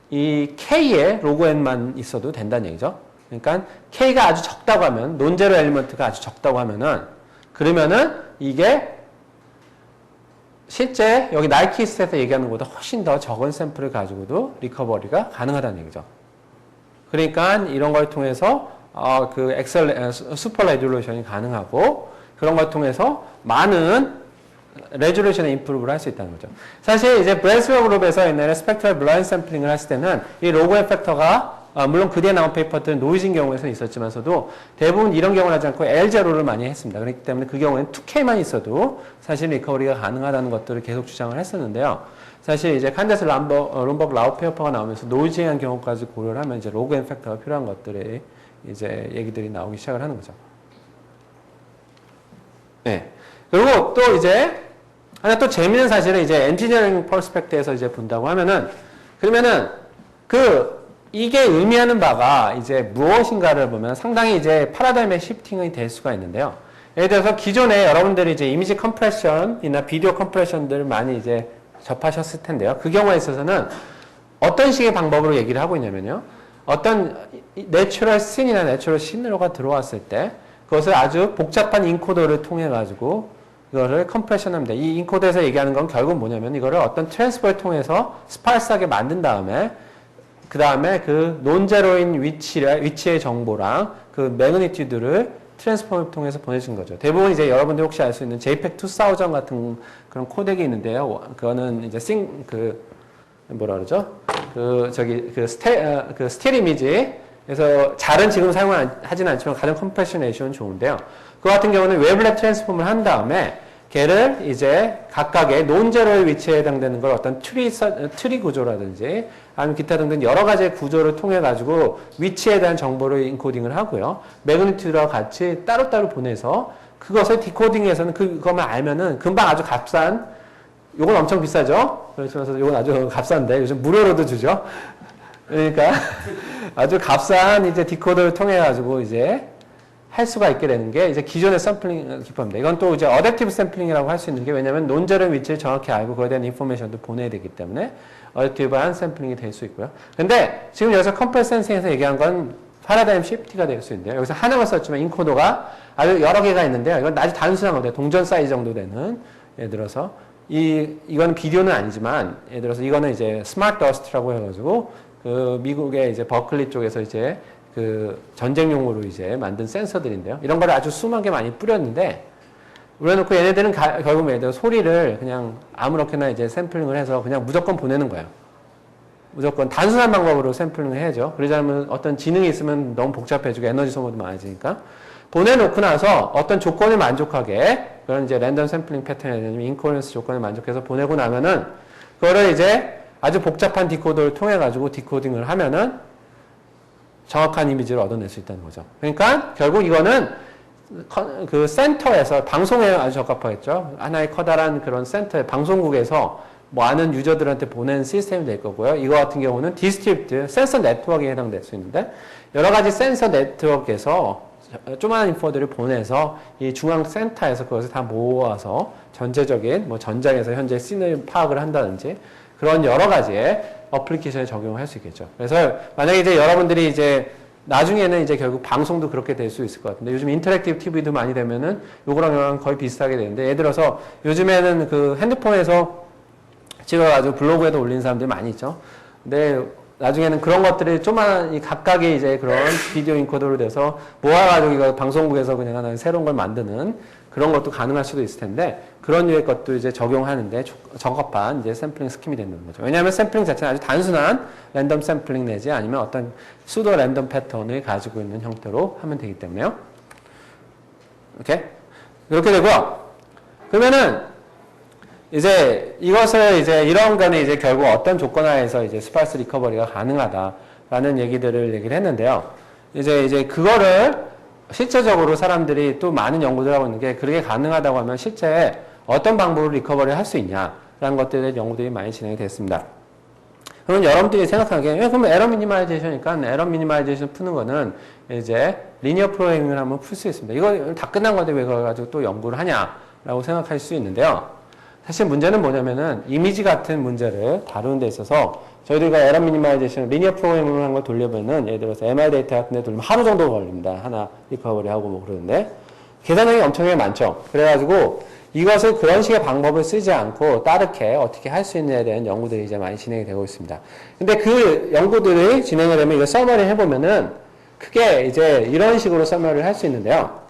A: 이 K에 로그 n만 있어도 된다는 얘기죠. 그러니까 K가 아주 적다고 하면, 논제로 엘리먼트가 아주 적다고 하면은, 그러면은 이게 실제 여기 나이키 스탯에서 얘기하는 것보다 훨씬 더 적은 샘플을 가지고도 리커버리가 가능하다는 얘기죠. 그러니까 이런 걸 통해서 슈퍼 레졸루션이 가능하고 그런 걸 통해서 많은 레졸루션의 임프루브를 할 수 있다는 거죠. 사실 이제 브레스웨어 그룹에서 옛날에 스펙트럴 블라인드 샘플링을 했을 때는 이 로그 앤 팩터가 물론 그 뒤에 나온 페이퍼들은 노이즈인 경우에서는 있었지만서도 대부분 이런 경우를 하지 않고 L0를 많이 했습니다. 그렇기 때문에 그 경우에는 2K만 있어도 사실 리커버리가 가능하다는 것들을 계속 주장을 했었는데요. 사실 이제 칸데스 롬버그 라우 페이퍼가 나오면서 노이즈한 경우까지 고려를 하면 이제 로그 앤 팩터가 필요한 것들이 이제 얘기들이 나오기 시작을 하는 거죠. 네. 그리고 또 이제 하나 또 재미있는 사실은 이제 엔지니어링 퍼스펙트에서 이제 본다고 하면은 그러면은 그 이게 의미하는 바가 이제 무엇인가를 보면 상당히 이제 파라다임의 시프팅이 될 수가 있는데요. 예를 들어서 기존에 여러분들이 이제 이미지 컴프레션이나 비디오 컴프레션들을 많이 이제 접하셨을 텐데요. 그 경우에 있어서는 어떤 식의 방법으로 얘기를 하고 있냐면요. 어떤 내추럴 씬이나 내추럴 씬으로가 들어왔을 때 그것을 아주 복잡한 인코더를 통해 가지고 이거를 컴프레션 합니다. 이 인코더에서 얘기하는 건 결국 뭐냐면 이거를 어떤 트랜스퍼를 통해서 스파르스하게 만든 다음에 그 다음에 그 논제로인 위치의 정보랑 그 매그니튜드를 트랜스폼을 통해서 보내준 거죠. 대부분 이제 여러분들 혹시 알 수 있는 JPEG 2000 같은 그런 코덱이 있는데요. 그거는 이제 뭐라 그러죠? 스틸 이미지에서 잘은 지금 사용하지는 않지만 가장 컴프레션 레이쇼는 좋은데요. 그 같은 경우는 웨블랩 트랜스폼을 한 다음에 걔를 이제 각각의 논제로의 위치에 해당되는 걸 어떤 트리 구조라든지 아니면 기타 등등 여러 가지의 구조를 통해 가지고 위치에 대한 정보를 인코딩을 하고요. 매그니튜드와 같이 따로따로 보내서 그것을 디코딩해서는 그것만 알면은 금방 아주 값싼 요건 엄청 비싸죠? 그래서 요건 아주 값싼데 요즘 무료로도 주죠? 그러니까 아주 값싼 이제 디코더를 통해 가지고 이제 할 수가 있게 되는 게 이제 기존의 샘플링 기법입니다. 이건 또 이제 어댑티브 샘플링이라고 할 수 있는 게 왜냐면 논제로의 위치를 정확히 알고 그거에 대한 인포메이션도 보내야 되기 때문에 어댑티브한 샘플링이 될 수 있고요. 근데 지금 여기서 컴프레스 센싱에서 얘기한 건 파라다임 시프트가 될 수 있는데요. 여기서 하나만 썼지만 인코더가 아주 여러 개가 있는데요. 이건 아주 단순한 건데 동전 사이즈 정도 되는 예를 들어서 이거는 비디오는 아니지만 예를 들어서 이거는 이제 스마트 더스트라고 해가지고 그 미국의 이제 버클리 쪽에서 이제 그 전쟁용으로 이제 만든 센서들인데요. 이런 걸 아주 수많게 많이 뿌렸는데 우려놓고 얘네들은 결국 예를 들어 소리를 그냥 아무렇게나 이제 샘플링을 해서 그냥 무조건 보내는 거예요. 무조건 단순한 방법으로 샘플링을 해야죠. 그러지 않으면 어떤 지능이 있으면 너무 복잡해지고 에너지 소모도 많아지니까 보내놓고 나서 어떤 조건을 만족하게 그런 이제 랜덤 샘플링 패턴이나 인코런스 조건을 만족해서 보내고 나면은 그거를 이제 아주 복잡한 디코더를 통해 가지고 디코딩을 하면은 정확한 이미지를 얻어낼 수 있다는 거죠. 그러니까 결국 이거는 그 센터에서 방송에 아주 적합하겠죠. 하나의 커다란 그런 센터에 방송국에서 많은 유저들한테 보내는 시스템이 될 거고요. 이거 같은 경우는 디스트리뷰트 센서 네트워크에 해당될 수 있는데 여러 가지 센서 네트워크에서 조그마한 인포들을 보내서 이 중앙 센터에서 그것을 다 모아서 전체적인 뭐 전장에서 현재 씬을 파악을 한다든지 그런 여러 가지의 어플리케이션에 적용을 할 수 있겠죠. 그래서 만약에 이제 여러분들이 이제 나중에는 이제 결국 방송도 그렇게 될 수 있을 것 같은데 요즘 인터랙티브 TV도 많이 되면은 요거랑 거의 비슷하게 되는데 예를 들어서 요즘에는 그 핸드폰에서 찍어가지고 블로그에도 올리는 사람들이 많이 있죠. 근데 나중에는 그런 것들이 조그만 각각의 이제 그런 비디오 인코더로 돼서 모아가지고 이거 방송국에서 그냥 하나 새로운 걸 만드는 그런 것도 가능할 수도 있을 텐데 그런 류의 것도 이제 적용하는데 적합한 이제 샘플링 스킴이 되는 거죠. 왜냐하면 샘플링 자체는 아주 단순한 랜덤 샘플링 내지 아니면 어떤 수도 랜덤 패턴을 가지고 있는 형태로 하면 되기 때문에요. 이렇게 이렇게 되고요. 그러면은 이제 이것을 이제 이런 거는 이제 결국 어떤 조건 하에서 이제 스파스 리커버리가 가능하다라는 얘기를 했는데요. 이제 그거를 실제적으로 사람들이 또 많은 연구를 하고 있는 게 그게 가능하다고 하면 실제 어떤 방법으로 리커버리를 할 수 있냐라는 것들에 대한 연구들이 많이 진행이 됐습니다. 그러면 여러분들이 생각하기에 그럼 에러 미니마이제이션이니까 에러 미니마이제이션 푸는 거는 이제 리니어 프로그래밍을 하면 풀 수 있습니다. 이거 다 끝난 건데 왜 그걸 가지고 또 연구를 하냐라고 생각할 수 있는데요. 사실 문제는 뭐냐면은 이미지 같은 문제를 다루는 데 있어서 저희들과 에러 미니마이제이션, 리니어 프로그래밍을 하는 걸 돌려보면은 예를 들어서 MR 데이터 같은 데 돌리면 하루 정도 걸립니다. 하나 리커버리 하고 뭐 그러는데 계산량이 엄청나게 많죠. 그래가지고 이것을 그런 식의 방법을 쓰지 않고 다르게 어떻게 할 수 있느냐에 대한 연구들이 이제 많이 진행이 되고 있습니다. 근데 그 연구들이 진행을 되면 이거 서머리 해보면은 크게 이제 이런 식으로 서머리를 할 수 있는데요.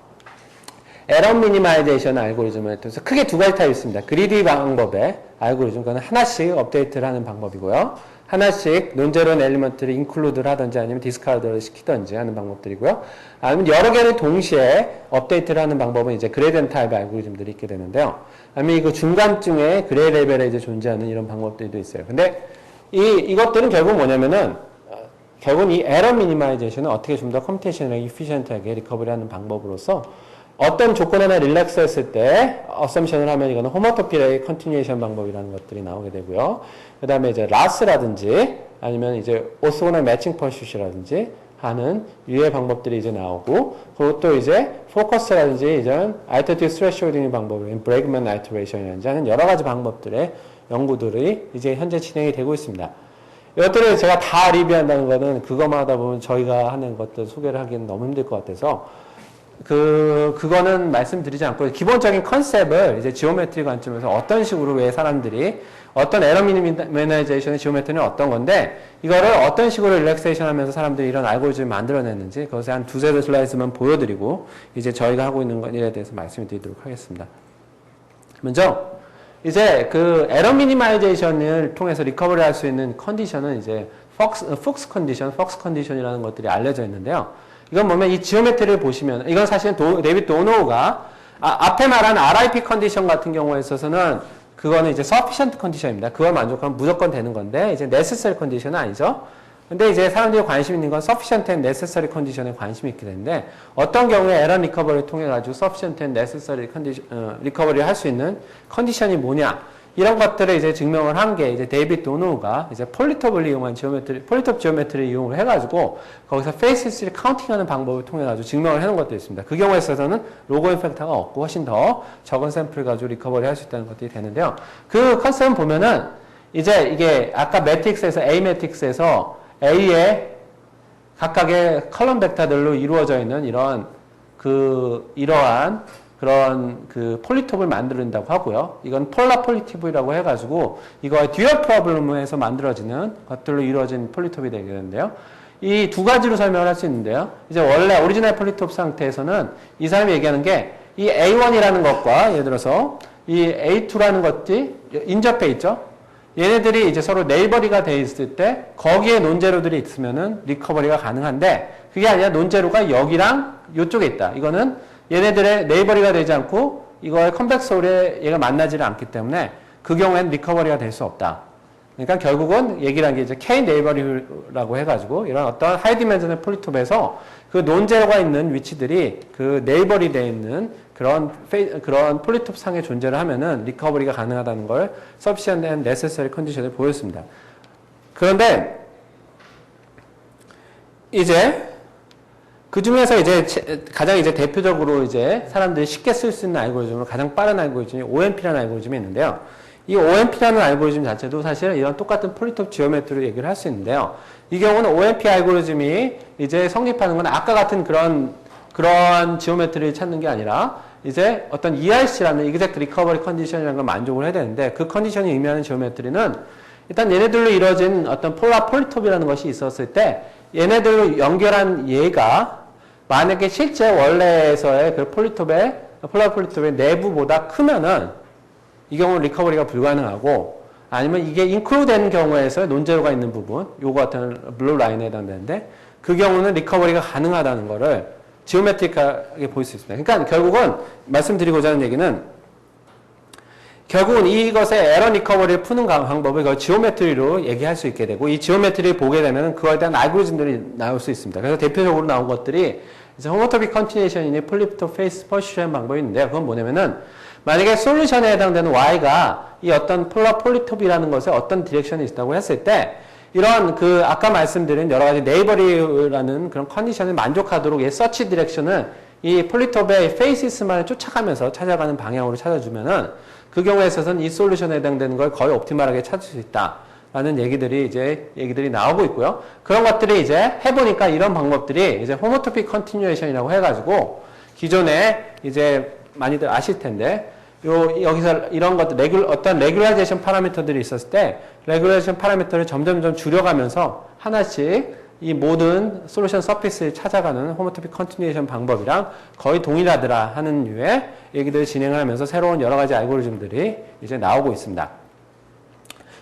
A: 에러 미니마이제이션 알고리즘을 통해서 크게 두 가지 타입이 있습니다. 그리디 방법의 알고리즘, 그거는 하나씩 업데이트를 하는 방법이고요. 하나씩 논제로운 엘리먼트를 인클루드를 하든지 아니면 디스카드를 시키든지 하는 방법들이고요. 아니면 여러 개를 동시에 업데이트를 하는 방법은 이제 그레디언트 타입의 알고리즘들이 있게 되는데요. 아니면 이거 중간쯤에 그레이 레벨에 이제 존재하는 이런 방법들도 있어요. 근데 이것들은 결국 뭐냐면은 결국 이 에러 미니마이제이션은 어떻게 좀 더 컴퓨테이션을 이피션트하게 리커버리 하는 방법으로서 어떤 조건 하나 릴렉스 했을 때 어썸션을 하면 이거는 호모토피의 컨티뉴에이션 방법이라는 것들이 나오게 되고요. 그 다음에 이제 라스라든지 아니면 이제 오소고널 매칭 퍼슛이라든지 하는 유의 방법들이 이제 나오고, 그리고 또 이제 포커스라든지 이제 아이터티브 스트레쇼딩 방법인 브레이크맨 아이터레이션이라든지 하는 여러 가지 방법들의 연구들이 이제 현재 진행이 되고 있습니다. 이것들을 제가 다 리뷰한다는 거는 그것만 하다 보면 저희가 하는 것들 소개를 하기는 너무 힘들 것 같아서 그거는 말씀드리지 않고 기본적인 컨셉을 이제 지오메트리 관점에서 어떤 식으로 왜 사람들이 어떤 에러 미니마이제이션의 지오메트리는 어떤 건데 이거를 어떤 식으로 릴렉세이션 하면서 사람들이 이런 알고리즘을 만들어냈는지 그것을 한 두세 슬라이드만 보여드리고 이제 저희가 하고 있는 것에 대해서 말씀을 드리도록 하겠습니다. 먼저 이제 그 에러 미니마이제이션을 통해서 리커버리 할 수 있는 컨디션은 이제 폭스 컨디션이라는 것들이 알려져 있는데요. 이건 뭐냐면 이 지오메트리를 보시면 이건 사실은 데이빗 도노우가 앞에 말한 RIP 컨디션 같은 경우에 있어서는 그거는 이제 sufficient 컨디션입니다. 그걸 만족하면 무조건 되는 건데 이제 necessary 컨디션은 아니죠. 근데 이제 사람들이 관심 있는 건 sufficient and necessary 컨디션에 관심이 있게 되는데 어떤 경우에 에러 리커버리를 통해 가지고 sufficient and necessary 컨디션 리커버리를 할 수 있는 컨디션이 뭐냐 이런 것들을 이제 증명을 한 게 이제 데이빗 도노우가 이제 폴리톱을 이용한 폴리톱 지오메트리를 이용을 해가지고 거기서 페이시스를 카운팅하는 방법을 통해 가지고 증명을 해놓은 것도 있습니다. 그 경우에 있어서는 로고 임팩터가 없고 훨씬 더 적은 샘플을 가지고 리커버리 할 수 있다는 것들이 되는데요. 그 컨셉을 보면은 이제 이게 아까 매트릭스에서 A 매트릭스에서 A의 각각의 컬럼 벡터들로 이루어져 있는 이러한 그런 그 폴리톱을 만든다고 하고요. 이건 폴라 폴리톱이라고 해가지고 이거 듀얼 프로블럼에서 만들어지는 것들로 이루어진 폴리톱이 되게 되는데요. 이 두 가지로 설명을 할 수 있는데요. 이제 원래 오리지널 폴리톱 상태에서는 이 사람이 얘기하는 게 이 A1이라는 것과 예를 들어서 이 A2라는 것들이 인접해 있죠. 얘네들이 이제 서로 네이버리가 돼 있을 때 거기에 논제로들이 있으면은 리커버리가 가능한데 그게 아니라 논제로가 여기랑 이쪽에 있다. 이거는 얘네들의 네이버리가 되지 않고 이거의 컨벡스홀에 얘가 만나지를 않기 때문에 그 경우에는 리커버리가 될 수 없다. 그러니까 결국은 얘기를 한 게 이제 K 네이버리라고 해가지고 이런 어떤 하이 디멘전의 폴리톱에서 그 논제로가 있는 위치들이 그 네이버리 되어 있는 그런 폴리톱 상에 존재를 하면은 리커버리가 가능하다는 걸 sufficient and necessary 컨디션을 보였습니다. 그런데 이제 그 중에서 이제 가장 이제 대표적으로 이제 사람들이 쉽게 쓸 수 있는 알고리즘으로 가장 빠른 알고리즘이 OMP라는 알고리즘이 있는데요. 이 OMP라는 알고리즘 자체도 사실 이런 똑같은 폴리톱 지오메트리로 얘기를 할 수 있는데요. 이 경우는 OMP 알고리즘이 이제 성립하는 건 아까 같은 그런 지오메트리를 찾는 게 아니라 이제 어떤 ERC라는 Exact Recovery Condition이라는 걸 만족을 해야 되는데 그 컨디션이 의미하는 지오메트리는 일단 얘네들로 이루어진 어떤 폴라 폴리톱이라는 것이 있었을 때 얘네들로 연결한 얘가 만약에 실제 원래에서의 그 폴라 폴리톱의 내부보다 크면은 이 경우는 리커버리가 불가능하고 아니면 이게 인클루드 되는 경우에서 논제로가 있는 부분 요거 같은 블루 라인에 해당되는데 그 경우는 리커버리가 가능하다는 거를 지오메트릭하게 볼 수 있습니다. 그러니까 결국은 말씀드리고자 하는 얘기는 결국은 이것의 에러 리커버리를 푸는 방법을 그 지오메트리로 얘기할 수 있게 되고 이 지오메트리를 보게 되면 그거에 대한 알고리즘들이 나올 수 있습니다. 그래서 대표적으로 나온 것들이 이제 호모토픽 컨티뉴에이션이니 폴리톱 페이스 퍼슈션 방법이 있는데요. 그건 뭐냐면은 만약에 솔루션에 해당되는 y가 이 어떤 폴라 폴리톱이라는 것에 어떤 디렉션이 있다고 했을 때 이런 그 아까 말씀드린 여러 가지 네이버리라는 그런 컨디션을 만족하도록 이 서치 디렉션을 이 폴리톱의 페이시스만을 쫓아가면서 찾아가는 방향으로 찾아주면은 그 경우에 있어서는 이 솔루션에 해당되는 걸 거의 옵티멀하게 찾을 수 있다라는 얘기들이 나오고 있고요. 그런 것들이 이제 해보니까 이런 방법들이 이제 호모토픽 컨티뉴에이션이라고 해가지고 기존에 이제 많이들 아실 텐데 여기서 이런 것들 어떤 레귤라이제이션 파라미터들이 있었을 때 레귤라이제이션 파라미터를 점점 줄여가면서 하나씩 이 모든 솔루션 서피스를 찾아가는 호모토픽 컨티뉴에이션 방법이랑 거의 동일하더라 하는 류의 얘기들을 진행을 하면서 새로운 여러 가지 알고리즘들이 이제 나오고 있습니다.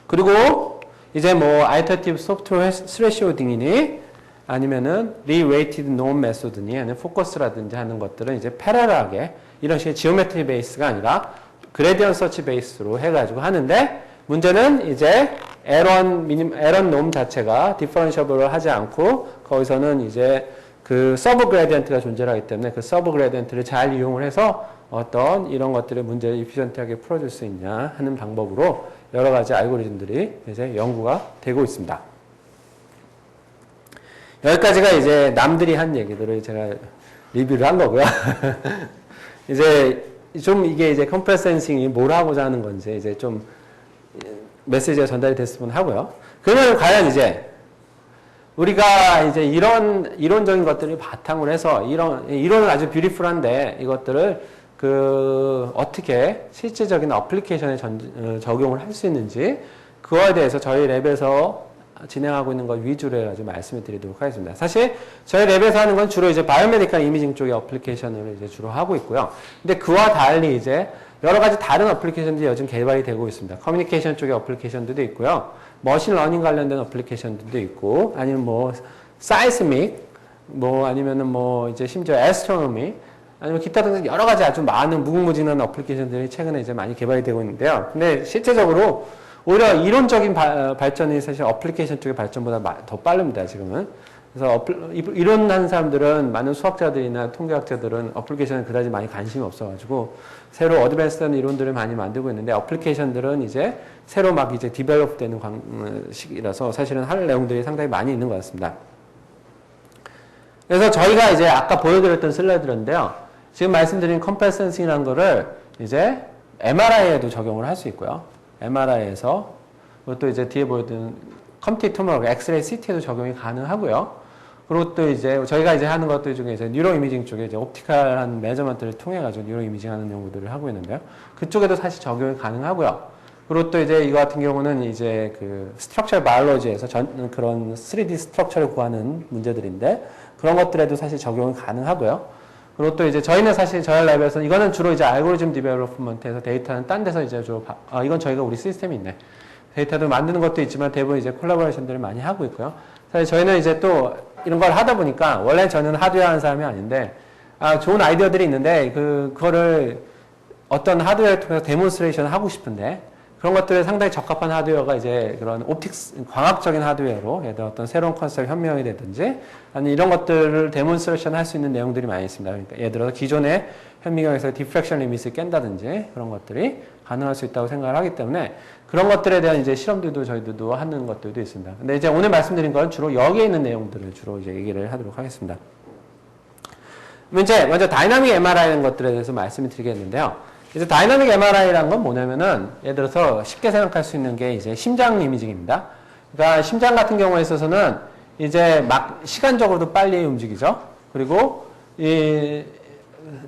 A: 그리고 이제 뭐 알터티브 소프트웨어 스레시오딩이니 아니면은 리웨이티드 노음 메소드니 아니면 포커스라든지 하는 것들은 이제 패러럴하게 이런 식의 지오메트리 베이스가 아니라 그레디언 서치 베이스로 해가지고 하는데 문제는 이제 에런 놈 자체가 디퍼런셔블을 하지 않고 거기서는 이제 그 서브 그레디언트가 존재하기 때문에 그 서브 그레디언트를 잘 이용을 해서 어떤 이런 것들의 문제를 이피션트하게 풀어줄 수 있냐 하는 방법으로 여러 가지 알고리즘들이 이제 연구가 되고 있습니다. 여기까지가 이제 남들이 한 얘기들을 제가 리뷰를 한 거고요. 이제 좀 이게 이제 컴프레스 센싱이 뭘 하고자 하는 건지 이제 좀 메시지가 전달이 됐으면 하고요. 그러면 과연 이제 우리가 이제 이런 이론적인 것들을 바탕으로 해서 이론은 아주 뷰티풀한데 이것들을 어떻게 실제적인 어플리케이션에 적용을 할 수 있는지 그거에 대해서 저희 랩에서 진행하고 있는 것 위주로 해가지고 말씀을 드리도록 하겠습니다. 사실 저희 랩에서 하는 건 주로 이제 바이오메디컬 이미징 쪽의 어플리케이션을 이제 주로 하고 있고요. 근데 그와 달리 이제 여러 가지 다른 어플리케이션들이 요즘 개발이 되고 있습니다. 커뮤니케이션 쪽의 어플리케이션들도 있고요. 머신 러닝 관련된 어플리케이션들도 있고, 아니면 뭐, 사이스믹, 뭐, 아니면은 뭐, 이제 심지어 애스트로노미, 아니면 기타 등등 여러 가지 아주 많은 무궁무진한 어플리케이션들이 최근에 이제 많이 개발이 되고 있는데요. 근데 실제적으로 오히려 이론적인 발전이 사실 어플리케이션 쪽의 발전보다 더 빠릅니다, 지금은. 그래서 이론하는 사람들은, 많은 수학자들이나 통계학자들은 어플리케이션에 그다지 많이 관심이 없어가지고, 새로 어드밴스한 이론들을 많이 만들고 있는데, 어플리케이션들은 이제 새로 막 이제 디벨롭 되는 시기라서 사실은 할 내용들이 상당히 많이 있는 것 같습니다. 그래서 저희가 이제 아까 보여드렸던 슬라이드인데요. 지금 말씀드린 컴프레스 센싱이라는 거를 이제 MRI에도 적용을 할 수 있고요. MRI에서, 그것도 이제 뒤에 보여드린 컴퓨터 토모그래피, 엑스레이 CT에도 적용이 가능하고요. 그리고 또 이제 저희가 이제 하는 것들 중에 이제 뉴로 이미징 쪽에 이제 옵티컬한 메저먼트를 통해 가지고 뉴로 이미징 하는 연구들을 하고 있는데요. 그쪽에도 사실 적용이 가능하고요. 그리고 또 이제 이거 같은 경우는 이제 그 스트럭처 바이올로지에서 그런 3D 스트럭처를 구하는 문제들인데 그런 것들에도 사실 적용이 가능하고요. 그리고 또 이제 저희는 사실 저희 랩에서 이거는 주로 이제 알고리즘 디벨롭먼트에서 데이터는 딴 데서 이제 주로 이건 저희가 우리 시스템이 있네. 데이터도 만드는 것도 있지만 대부분 이제 콜라보레이션들을 많이 하고 있고요. 사실 저희는 이제 또 이런 걸 하다 보니까 원래 저는 하드웨어 하는 사람이 아닌데 좋은 아이디어들이 있는데 그거를 어떤 하드웨어를 통해서 데몬스트레이션을 하고 싶은데 그런 것들에 상당히 적합한 하드웨어가 이제 그런 옵틱스, 광학적인 하드웨어로 예를 들어 어떤 새로운 컨셉 현미경이라든지 아니 이런 것들을 데몬스트레이션 할 수 있는 내용들이 많이 있습니다. 그러니까 예를 들어서 기존의 현미경에서 디프렉션 리밋을 깬다든지 그런 것들이 가능할 수 있다고 생각을 하기 때문에 그런 것들에 대한 이제 실험들도 저희들도 하는 것들도 있습니다. 근데 이제 오늘 말씀드린 건 주로 여기에 있는 내용들을 주로 이제 얘기를 하도록 하겠습니다. 이제 먼저 다이나믹 MRI라는 것들에 대해서 말씀을 드리겠는데요. 이제 다이나믹 MRI라는 건 뭐냐면은 예를 들어서 쉽게 생각할 수 있는 게 이제 심장 이미징입니다. 그러니까 심장 같은 경우에 있어서는 이제 막 시간적으로도 빨리 움직이죠. 그리고 이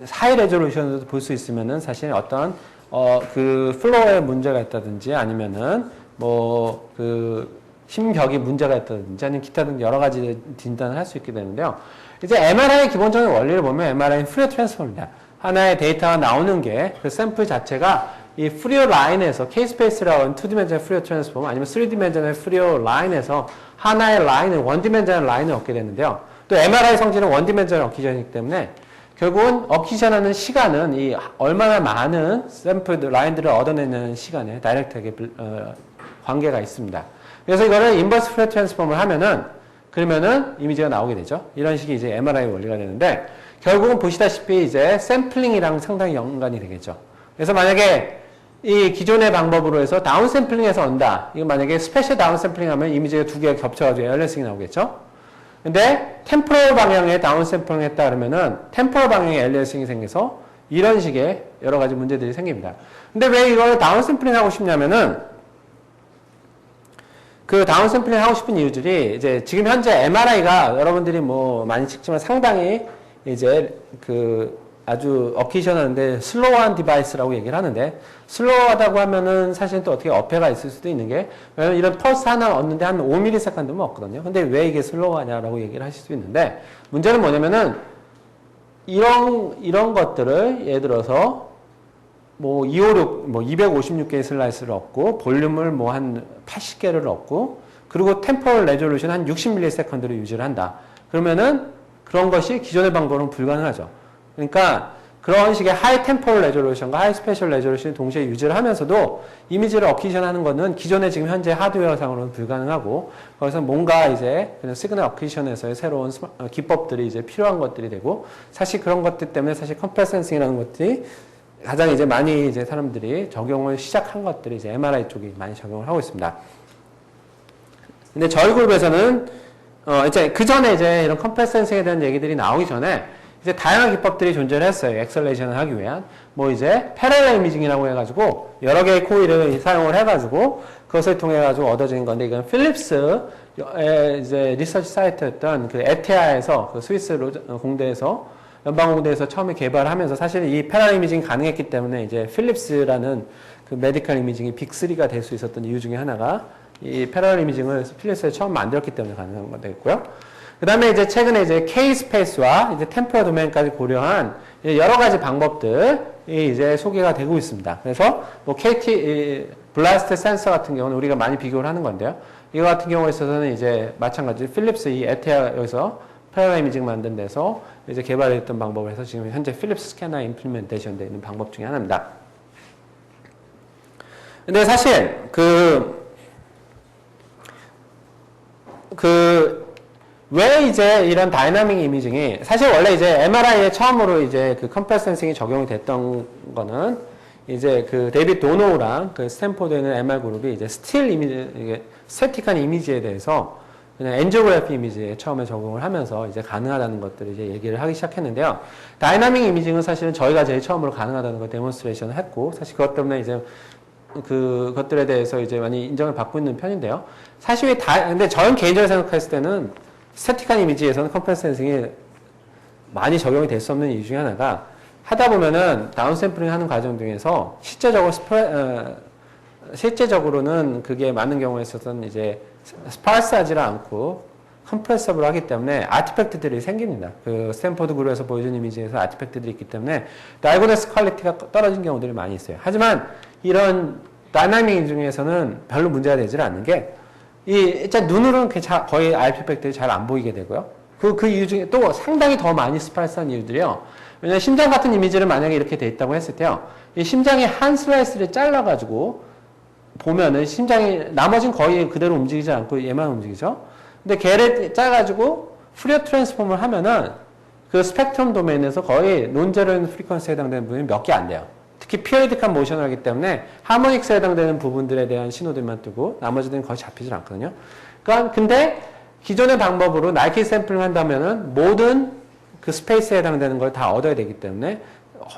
A: 하이 레졸루션으로 볼 수 있으면은 사실 어떤 그 플로어에 문제가 있다든지 아니면은 뭐 그 심벽이 문제가 있다든지 아니면 기타 등 여러 가지 진단을 할 수 있게 되는데요. 이제 MRI의 기본적인 원리를 보면 MRI는 퓨리어 트랜스폼입니다. 하나의 데이터가 나오는 게 그 샘플 자체가 이 퓨리어 라인에서 K-스페이스라고 하는 2디멘전al 퓨리어 트랜스폼 아니면 3디멘전al 퓨리어 라인에서 하나의 라인을 원디멘전al 라인을 얻게 되는데요. 또 MRI 성질은 원디멘전al 어키션이기 때문에 결국은 어키션하는 시간은 이 얼마나 많은 샘플 라인들을 얻어내는 시간에 다이렉트하게 관계가 있습니다. 그래서 이거를 인버스 퓨리어 트랜스폼을 하면은 그러면은 이미지가 나오게 되죠. 이런 식이 이제 MRI 원리가 되는데 결국은 보시다시피 이제 샘플링이랑 상당히 연관이 되겠죠. 그래서 만약에 이 기존의 방법으로 해서 다운 샘플링해서 온다. 이거 만약에 스페셜 다운 샘플링 하면 이미지가 두 개가 겹쳐가지고 에어레싱이 나오겠죠. 근데 템포럴 방향에 다운 샘플링 했다 그러면은 템포럴 방향에 에어레싱이 생겨서 이런 식의 여러 가지 문제들이 생깁니다. 근데 왜 이걸 다운 샘플링 하고 싶냐면은 그 다운 샘플링 하고 싶은 이유들이 이제 지금 현재 MRI가 여러분들이 뭐 많이 찍지만 상당히 이제 그 아주 어케이션한데 슬로우한 디바이스라고 얘기를 하는데 슬로우하다고 하면은 사실 또 어떻게 어폐가 있을 수도 있는 게 왜냐면 이런 펄스 하나 얻는데 한 5ms면 얻거든요. 근데 왜 이게 슬로우하냐라고 얘기를 하실 수 있는데 문제는 뭐냐면은 이런 것들을 예를 들어서 뭐 256, 뭐 256개의 슬라이스를 얻고 볼륨을 뭐 한 80개를 얻고 그리고 템포럴 레졸루션 한 60ms를 유지를 한다. 그러면은 그런 것이 기존의 방법은 불가능하죠. 그러니까 그런 식의 하이 템포럴 레졸루션과 하이 스페셜 레졸루션을 동시에 유지를 하면서도 이미지를 어퀴션 하는 거는 기존의 지금 현재 하드웨어상으로는 불가능하고 거기서 뭔가 이제 그냥 시그널 어퀴션에서의 새로운 기법들이 이제 필요한 것들이 되고 사실 그런 것들 때문에 사실 컴프레스 센싱이라는 것들이 가장 이제 많이 이제 사람들이 적용을 시작한 것들이 이제 MRI 쪽이 많이 적용을 하고 있습니다. 근데 저희 그룹에서는 이제 그 전에 이제 이런 컴프레스 센싱에 대한 얘기들이 나오기 전에 이제 다양한 기법들이 존재를 했어요. 엑셀레이션을 하기 위한. 뭐 이제 패럴렐 이미징이라고 해가지고 여러 개의 코일을 사용을 해가지고 그것을 통해가지고 얻어지는 건데 이건 필립스의 이제 리서치 사이트였던 그 에테아에서 그 스위스 공대에서 연방공대에서 처음에 개발하면서 사실 이 패럴렐 이미징이 가능했기 때문에 이제 필립스라는 그 메디컬 이미징이 빅3가 될 수 있었던 이유 중에 하나가 이 패럴렐 이미징을 필립스에 처음 만들었기 때문에 가능한 건 되겠고요. 그 다음에 이제 최근에 이제 K-스페이스와 이제 템포럴 도메인까지 고려한 여러 가지 방법들이 이제 소개가 되고 있습니다. 그래서 뭐 KT, 블라스트 센서 같은 경우는 우리가 많이 비교를 하는 건데요. 이거 같은 경우에 있어서는 이제 마찬가지 필립스 이 에테아에서 패럴렐 이미징 만든 데서 이제 개발했던 방법을 해서 지금 현재 필립스 스캐너 임플리멘테이션 되어 있는 방법 중에 하나입니다. 근데 사실 왜 이제 이런 다이나믹 이미징이 사실 원래 이제 MRI에 처음으로 이제 그 컴프레스 센싱이 적용이 됐던 거는 이제 그 데이빗 도노우랑 그 스탠포드에 있는 MR 그룹이 이제 스틸 이미지, 이게 스태틱한 이미지에 대해서 그냥 엔지오그래피 이미지에 처음에 적용을 하면서 이제 가능하다는 것들을 이제 얘기를 하기 시작했는데요. 다이나믹 이미징은 사실은 저희가 제일 처음으로 가능하다는 걸 데몬스트레이션을 했고 사실 그것 때문에 이제 그것들에 대해서 이제 많이 인정을 받고 있는 편인데요. 사실 근데 저는 개인적으로 생각했을 때는 스태틱한 이미지에서는 컴프레스 센싱이 많이 적용이 될 수 없는 이유 중에 하나가 하다 보면은 다운샘플링 하는 과정 중에서 실제적으로는 그게 많은 경우에 있어서는 이제 스파르스하지를 않고 컴프레서블 하기 때문에 아티팩트들이 생깁니다. 그 스탠포드 그룹에서 보여준 이미지에서 아티팩트들이 있기 때문에 다이고너스 퀄리티가 떨어진 경우들이 많이 있어요. 하지만 이런 다이나믹 중에서는 별로 문제가 되질 않는 게 일단 눈으로는 거의 아티팩트들이 잘 안 보이게 되고요. 그 이유 중에 또 상당히 더 많이 스파르스한 이유들이요. 왜냐면 심장 같은 이미지를 만약에 이렇게 돼 있다고 했을 때요. 이 심장의 한 슬라이스를 잘라가지고 보면은 심장이 나머지는 거의 그대로 움직이지 않고 얘만 움직이죠. 근데 걔를 짜가지고 푸리어 트랜스폼을 하면은 그 스펙트럼 도메인에서 거의 논제로인 프리퀀시에 해당되는 부분이 몇 개 안 돼요. 특히 피어리딕한 모션을 하기 때문에 하모닉스에 해당되는 부분들에 대한 신호들만 뜨고 나머지는 거의 잡히질 않거든요. 그러니까 근데 기존의 방법으로 나이키 샘플링 한다면은 모든 그 스페이스에 해당되는 걸 다 얻어야 되기 때문에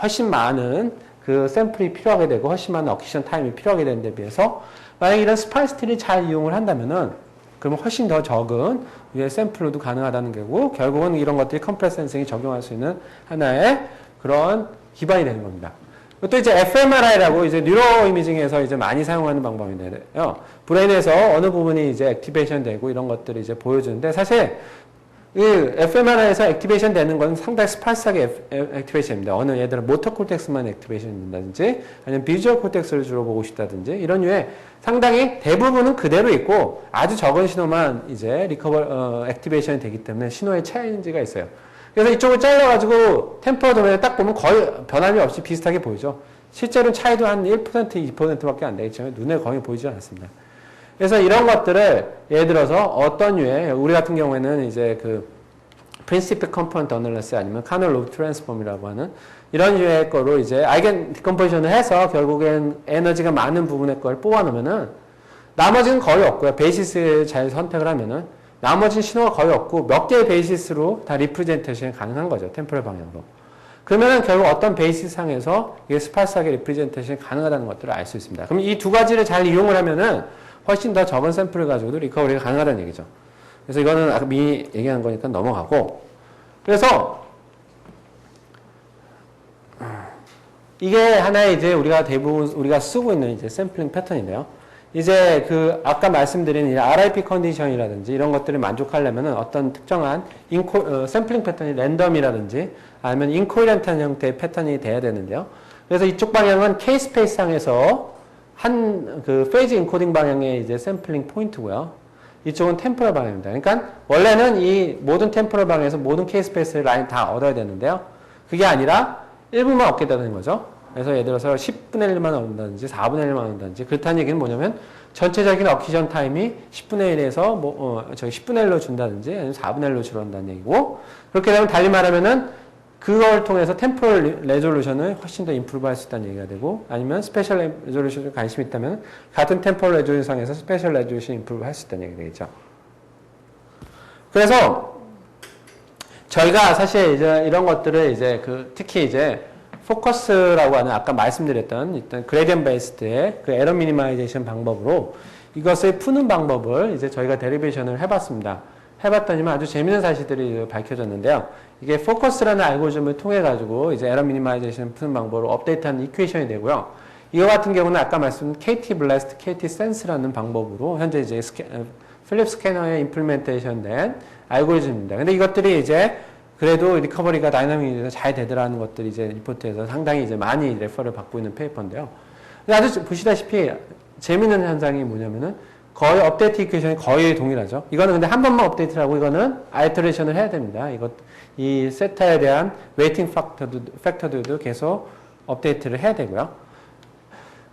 A: 훨씬 많은 그 샘플이 필요하게 되고 훨씬 많은 어키션 타임이 필요하게 되는 데 비해서 만약 이런 스파이스티를 잘 이용을 한다면은 그러면 훨씬 더 적은 위에 샘플로도 가능하다는 거고 결국은 이런 것들이 컴프레스 센싱이 적용할 수 있는 하나의 그런 기반이 되는 겁니다. 또 이제 fMRI라고 이제 뉴로 이미징에서 이제 많이 사용하는 방법인데요. 브레인에서 어느 부분이 이제 액티베이션 되고 이런 것들을 이제 보여주는데 사실 이 fMRI에서 액티베이션 되는 건 상당히 스파스하게 액티베이션입니다. 어느 예를 모터 콜텍스만 액티베이션 된다든지 아니면 비주얼 콜텍스를 주로 보고 싶다든지 이런 류의 상당히 대부분은 그대로 있고 아주 적은 신호만 이제 액티베이션이 되기 때문에 신호의 체인지가 있어요. 그래서 이쪽을 잘라가지고 템포럴 도메인을 딱 보면 거의 변함이 없이 비슷하게 보이죠. 실제로는 차이도 한 1%, 2%밖에 안 되겠지만 눈에 거의 보이지 않습니다. 그래서 이런 것들을 예를 들어서 어떤 류의 우리 같은 경우에는 이제 그 Principal Component Analysis 아니면 Canal Loop Transform이라고 하는 이런 류의 거로 이제 아이겐 디컴포지션을 해서 결국엔 에너지가 많은 부분의 걸 뽑아놓으면은 나머지는 거의 없고요. 베이시스 잘 선택을 하면은 나머지는 신호가 거의 없고 몇 개의 베이시스로 다 리프레젠테이션이 가능한 거죠. 템포럴 방향으로. 그러면은 결국 어떤 베이시스 상에서 이게 스파스하게 리프레젠테이션이 가능하다는 것들을 알 수 있습니다. 그럼 이 두 가지를 잘 이용을 하면은 훨씬 더 적은 샘플을 가지고도 리커버리가 가능하다는 얘기죠. 그래서 이거는 아까 미리 얘기한 거니까 넘어가고. 그래서 이게 하나의 이제 우리가 대부분 우리가 쓰고 있는 이제 샘플링 패턴인데요. 이제 그 아까 말씀드린 RIP 컨디션이라든지 이런 것들을 만족하려면은 어떤 특정한 샘플링 패턴이 랜덤이라든지 아니면 인코헤런트한 형태의 패턴이 돼야 되는데요. 그래서 이쪽 방향은 K-스페이스 상에서 한 그 페이지 인코딩 방향의 이제 샘플링 포인트고요. 이쪽은 템포럴 방향입니다. 그러니까 원래는 이 모든 템포럴 방향에서 모든 K-스페이스 라인 다 얻어야 되는데요. 그게 아니라 1분만 얻게 되는 거죠. 그래서 예를 들어서 10분의 1만 얻는다든지 4분의 1만 얻는다든지 그렇다는 얘기는 뭐냐면 전체적인 어키전 타임이 10분의 1에서 10분의 1로 준다든지 아니면 4분의 1로 줄어든다는 얘기고 그렇게 되면 달리 말하면은 그걸 통해서 템포럴 레졸루션을 훨씬 더 임프루브 할 수 있다는 얘기가 되고 아니면 스페셜 레졸루션에 관심이 있다면 같은 템포럴 레졸루션에서 스페셜 레졸루션 임프루브 할 수 있다는 얘기가 되겠죠. 그래서 저희가 사실 이제 이런 것들을 이제 특히 이제 포커스라고 하는 아까 말씀드렸던 일단 그레디언트 베이스드의 그 에러 미니마이제이션 방법으로 이것을 푸는 방법을 이제 저희가 데리베이션을 해봤습니다. 해봤더니만 아주 재미있는 사실들이 밝혀졌는데요. 이게 포커스라는 알고리즘을 통해 가지고 이제 에러 미니마이제이션 푸는 방법으로 업데이트하는 이퀘이션이 되고요. 이거 같은 경우는 아까 말씀드린 KT 블래스트, KT 센스라는 방법으로 현재 이제 필립 스캐너에 임플리멘테이션 된 알고리즘입니다. 근데 이것들이 이제 그래도 리커버리가 다이나믹으로 잘 되더라는 것들이 이제 리포트에서 상당히 이제 많이 레퍼를 받고 있는 페이퍼인데요. 근데 아주 보시다시피 재미있는 현상이 뭐냐면은 거의 업데이트 이퀘이션이 거의 동일하죠. 이거는 근데 한 번만 업데이트를 하고 이거는 아이터레이션을 해야 됩니다. 이 세타에 대한 웨이팅 팩터들도 계속 업데이트를 해야 되고요.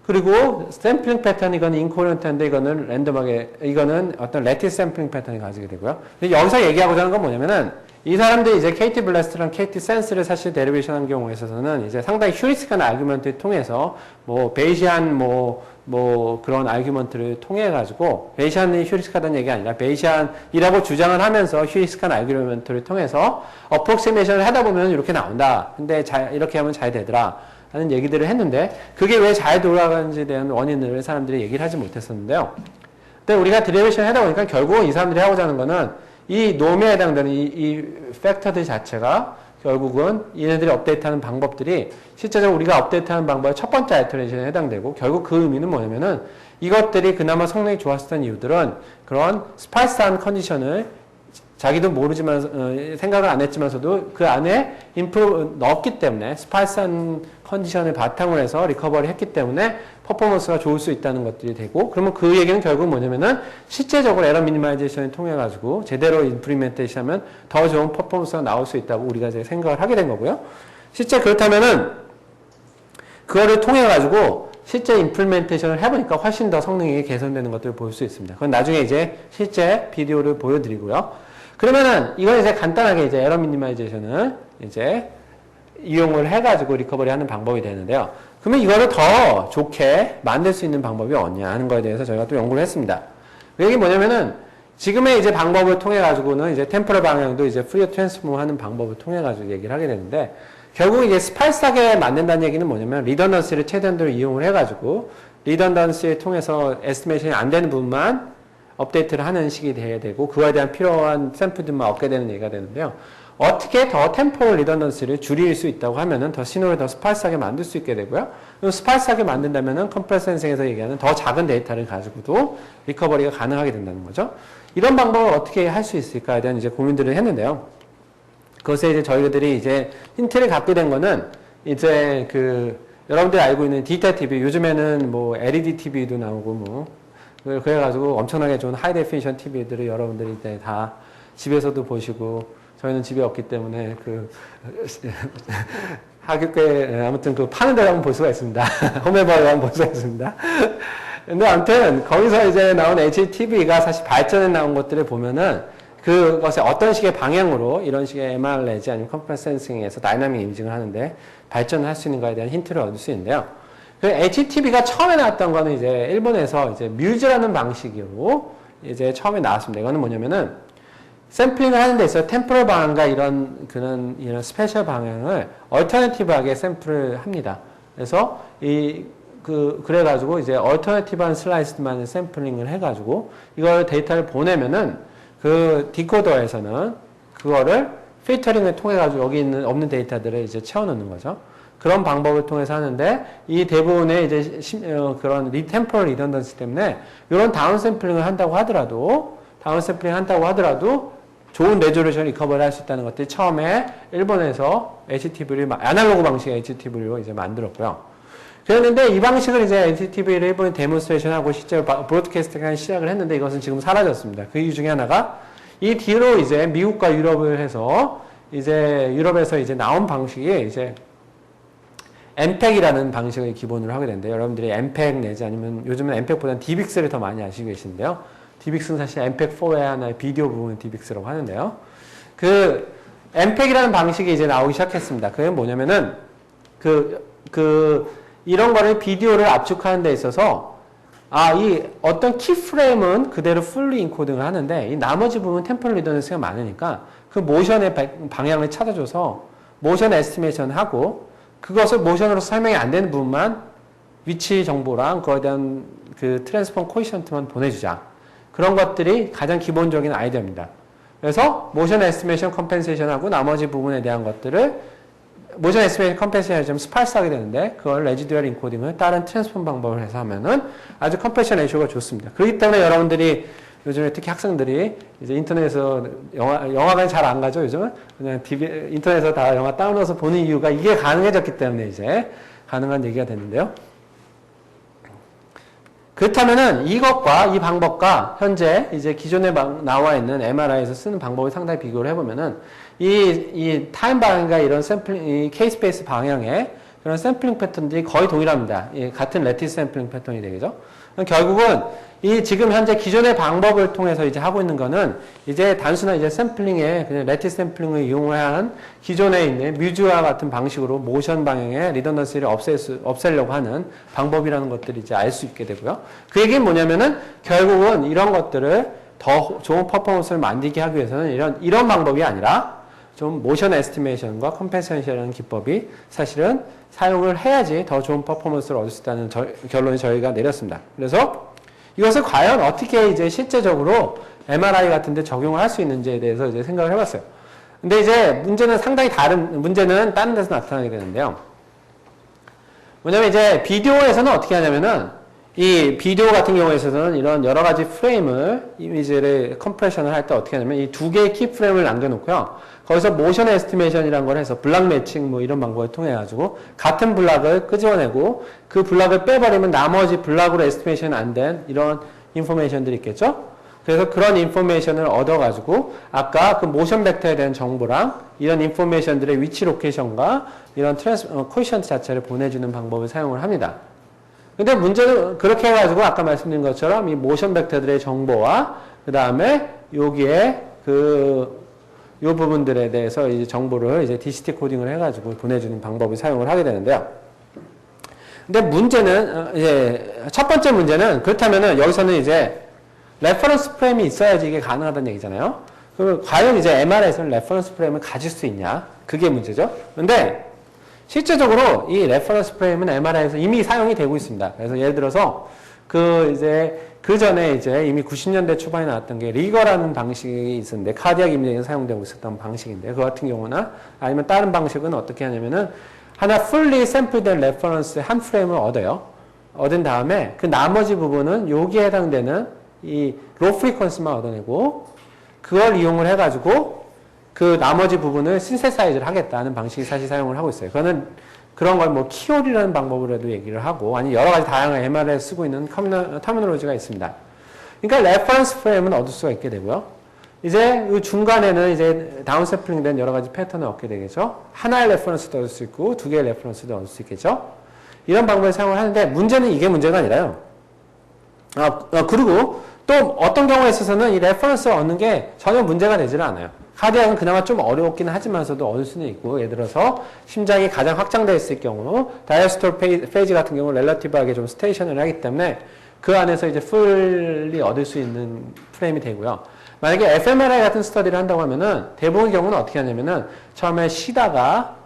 A: 그리고 샘플링 패턴 이거는 인코어런트인데 이거는 랜덤하게 이거는 어떤 레티스 샘플링 패턴이 가지게 되고요. 근데 여기서 얘기하고자 하는 건 뭐냐면은 이 사람들이 이제 KT 블래스트랑 KT 센스를 사실 데리베이션 한 경우에 있어서는 이제 상당히 휴리스틱한 아규먼트를 통해서 베이시안 그런 아규먼트를 통해 가지고 베이시안이 휴리스틱하다는 얘기가 아니라 베이시안이라고 주장을 하면서 휴리스틱한 아규먼트를 통해서 어프록시메이션을 하다 보면 이렇게 나온다. 근데 이렇게 하면 잘 되더라. 하는 얘기들을 했는데 그게 왜 잘 돌아가는지에 대한 원인을 사람들이 얘기를 하지 못했었는데요. 근데 우리가 데리베이션을 하다 보니까 결국 이 사람들이 하고자 하는 거는 이 놈에 해당되는 이 팩터들 자체가 결국은 얘네들이 업데이트하는 방법들이 실제적으로 우리가 업데이트하는 방법의 첫 번째 아이터레이션에 해당되고 결국 그 의미는 뭐냐면은 이것들이 그나마 성능이 좋았었던 이유들은 그런 스파이스한 컨디션을 자기도 모르지만 생각을 안 했지만서도 그 안에 넣었기 때문에 스파이스한 컨디션을 바탕으로 해서 리커버리 했기 때문에 퍼포먼스가 좋을 수 있다는 것들이 되고 그러면 그 얘기는 결국 뭐냐면은 실제적으로 에러 미니마이제이션을 통해 가지고 제대로 임플리멘테이션 하면 더 좋은 퍼포먼스가 나올 수 있다고 우리가 이제 생각을 하게 된 거고요. 실제 그렇다면은 그거를 통해 가지고 실제 임플리멘테이션을 해보니까 훨씬 더 성능이 개선되는 것들을 볼 수 있습니다. 그건 나중에 이제 실제 비디오를 보여드리고요. 그러면은 이건 이제 간단하게 이제 에러 미니마이제이션을 이제 이용을 해가지고 리커버리 하는 방법이 되는데요. 그러면 이거를 더 좋게 만들 수 있는 방법이 어디냐 하는 거에 대해서 저희가 또 연구를 했습니다. 이게 뭐냐면은 지금의 이제 방법을 통해 가지고는 이제 템포럴 방향도 이제 프리어 트랜스포머 하는 방법을 통해 가지고 얘기를 하게 되는데 결국 이게 스파이스하게 만든다는 얘기는 뭐냐면 리던던시를 최대한으로 이용을 해가지고 리던던시를 통해서 에스티메이션이 안 되는 부분만 업데이트를 하는 식이 돼야 되고 그거에 대한 필요한 샘플들만 얻게 되는 얘기가 되는데요. 어떻게 더 템포럴 리던던시를 줄일 수 있다고 하면은 더 신호를 더 스파이스하게 만들 수 있게 되고요. 스파이스하게 만든다면은 컴프레스 센싱에서 얘기하는 더 작은 데이터를 가지고도 리커버리가 가능하게 된다는 거죠. 이런 방법을 어떻게 할 수 있을까에 대한 이제 고민들을 했는데요. 그것에 이제 저희들이 이제 힌트를 갖게 된 거는 이제 여러분들이 알고 있는 디지털 TV 요즘에는 LED TV도 나오고 그래가지고 엄청나게 좋은 하이 데피니션 TV들을 여러분들이 이제 다 집에서도 보시고 저희는 집에 없기 때문에 하객회 아무튼 파는 데를 한번 볼 수가 있습니다. 홈에버를 한번 볼 수가 있습니다. 근데 아무튼 거기서 이제 나온 HDTV가 사실 발전해 나온 것들을 보면은 그것에 어떤 식의 방향으로 이런 식의 MR 내지 아니면 컴프레스 센싱에서 다이나믹 이미징을 하는데 발전을 할 수 있는가에 대한 힌트를 얻을 수 있는데요. 그 HDTV가 처음에 나왔던 거는 이제 일본에서 이제 뮤즈라는 방식으로 이제 처음에 나왔습니다. 이거는 뭐냐면은 샘플링을 하는 데 있어서 템포럴 방향과 이런 스페셜 방향을 얼터너티브하게 샘플을 합니다. 그래서 그래가지고 이제 얼터너티브한 슬라이스만을 샘플링을 해가지고 이걸 데이터를 보내면은 그 디코더에서는 그거를 필터링을 통해가지고 여기 있는 없는 데이터들을 이제 채워넣는 거죠. 그런 방법을 통해서 하는데 이 대부분의 이제 그런 템포럴 리던던시 때문에 이런 다운 샘플링을 한다고 하더라도 좋은 레졸루션 리커버를 할 수 있다는 것들이 처음에 일본에서 HTV를 아날로그 방식의 HTV로 이제 만들었고요. 그랬는데 이 방식을 이제 HTV를 일본에 데몬스트레이션하고 실제로 브로드캐스팅을 시작을 했는데 이것은 지금 사라졌습니다. 그 이유 중에 하나가 이 뒤로 이제 미국과 유럽을 해서 이제 유럽에서 이제 나온 방식이 이제 MPEG이라는 방식을 기본으로 하게 되는데 여러분들이 MPEG 내지 아니면 요즘은 MPEG보다는 DBIX를 더 많이 아시고 계신데요. DBIX는 사실 MPEG-4의 하나의 비디오 부분 DBIX라고 하는데요. 그 MPEG이라는 방식이 이제 나오기 시작했습니다. 그게 뭐냐면은 이런 거를 비디오를 압축하는 데 있어서 이 어떤 키프레임은 그대로 풀리 인코딩을 하는데 이 나머지 부분 템포럴 리더넌스가 많으니까 그 모션의 방향을 찾아줘서 모션 에스티메이션 하고 그것을 모션으로 설명이 안 되는 부분만 위치 정보랑 그거에 대한 그 트랜스폼 코이션트만 보내주자. 그런 것들이 가장 기본적인 아이디어입니다. 그래서 모션 에스티메이션 컴펜세이션하고 나머지 부분에 대한 것들을 모션 에스티메이션 컴펜세이션을 좀 스파이스하게 되는데 그걸 레지듀얼 인코딩을 다른 트랜스폼 방법을 해서 하면은 아주 컴패션 레이쇼가 좋습니다. 그렇기 때문에 여러분들이 요즘에 특히 학생들이 이제 인터넷에서 영화관에 잘 안 가죠, 요즘은? 그냥 인터넷에서 다 영화 다운로드해서 보는 이유가 이게 가능해졌기 때문에 이제 가능한 얘기가 됐는데요. 그렇다면은 이것과 이 방법과 현재 이제 기존에 나와 있는 MRI에서 쓰는 방법을 상당히 비교를 해보면은 이 타임 방향과 이런 샘플링, 이 K-스페이스 방향의 그런 샘플링 패턴들이 거의 동일합니다. 같은 레티스 샘플링 패턴이 되겠죠. 결국은 이 지금 현재 기존의 방법을 통해서 이제 하고 있는 거는 이제 단순한 이제 샘플링에 그냥 레티스 샘플링을 이용한 기존에 있는 뮤즈와 같은 방식으로 모션 방향의 리던던시를 없애려고 하는 방법이라는 것들을 이제 알 수 있게 되고요. 그 얘기는 뭐냐면은 결국은 이런 것들을 더 좋은 퍼포먼스를 만들게 하기 위해서는 이런 방법이 아니라 좀 모션 에스티메이션과 컴펜세이션이라는 기법이 사실은 사용을 해야지 더 좋은 퍼포먼스를 얻을 수 있다는 결론을 저희가 내렸습니다. 그래서 이것을 과연 어떻게 이제 실제적으로 MRI 같은 데 적용을 할 수 있는지에 대해서 이제 생각을 해봤어요. 근데 이제 문제는 상당히 문제는 다른 데서 나타나게 되는데요. 뭐냐면 이제 비디오에서는 어떻게 하냐면은 이 비디오 같은 경우에서는 이런 여러 가지 프레임을 이미지를 컴프레션을 할 때 어떻게 하냐면 이 두 개의 키 프레임을 남겨놓고요. 거기서 모션 에스티메이션이라는 걸 해서 블락 매칭 뭐 이런 방법을 통해 가지고 같은 블락을 끄집어내고 그 블락을 빼버리면 나머지 블락으로 에스티메이션 안 된 이런 인포메이션들이 있겠죠. 그래서 그런 인포메이션을 얻어가지고 아까 그 모션 벡터에 대한 정보랑 이런 인포메이션들의 위치 로케이션과 이런 코이션트 자체를 보내주는 방법을 사용을 합니다. 근데 문제는 그렇게 해가지고 아까 말씀드린 것처럼 이 모션 벡터들의 정보와 그 다음에 여기에 요 부분들에 대해서 이제 정보를 이제 DCT 코딩을 해가지고 보내주는 방법을 사용을 하게 되는데요. 근데 문제는 이제 첫 번째 문제는 그렇다면은 여기서는 이제 레퍼런스 프레임이 있어야지 이게 가능하다는 얘기잖아요. 그럼 과연 이제 MR에서는 레퍼런스 프레임을 가질 수 있냐? 그게 문제죠. 근데 실제적으로 이 레퍼런스 프레임은 MRI에서 이미 사용이 되고 있습니다. 그래서 예를 들어서 그 전에 이제 이미 90년대 초반에 나왔던 게 리거라는 방식이 있었는데 카디악 이미징에 사용되고 있었던 방식인데 그 같은 경우나 아니면 다른 방식은 어떻게 하냐면은 하나 fully 샘플된 레퍼런스의 한 프레임을 얻어요. 얻은 다음에 그 나머지 부분은 여기에 해당되는 이 로우 프리퀀시만 얻어내고 그걸 이용을 해가지고 그 나머지 부분을 신세사이즈를 하겠다는 방식이 사실 사용을 하고 있어요. 그거는 그런 걸 뭐 키홀이라는 방법으로도 얘기를 하고 아니 여러 가지 다양한 MR에 쓰고 있는 터미널로지가 있습니다. 그러니까 레퍼런스 프레임은 얻을 수가 있게 되고요. 이제 이 중간에는 이제 다운샘플링 된 여러 가지 패턴을 얻게 되겠죠. 하나의 레퍼런스도 얻을 수 있고 두 개의 레퍼런스도 얻을 수 있겠죠. 이런 방법을 사용을 하는데 문제는 이게 문제가 아니라요. 그리고 또 어떤 경우에 있어서는 이 레퍼런스를 얻는 게 전혀 문제가 되지는 않아요. 카디악은 그나마 좀 어렵긴 하지만서도 얻을 수는 있고 예를 들어서 심장이 가장 확장되어 있을 경우 다이어스톨 페이지 같은 경우 렐러티브하게 좀 스테이션을 하기 때문에 그 안에서 이제 풀리 얻을 수 있는 프레임이 되고요. 만약에 fMRI 같은 스터디를 한다고 하면은 대부분의 경우는 어떻게 하냐면은 처음에 쉬다가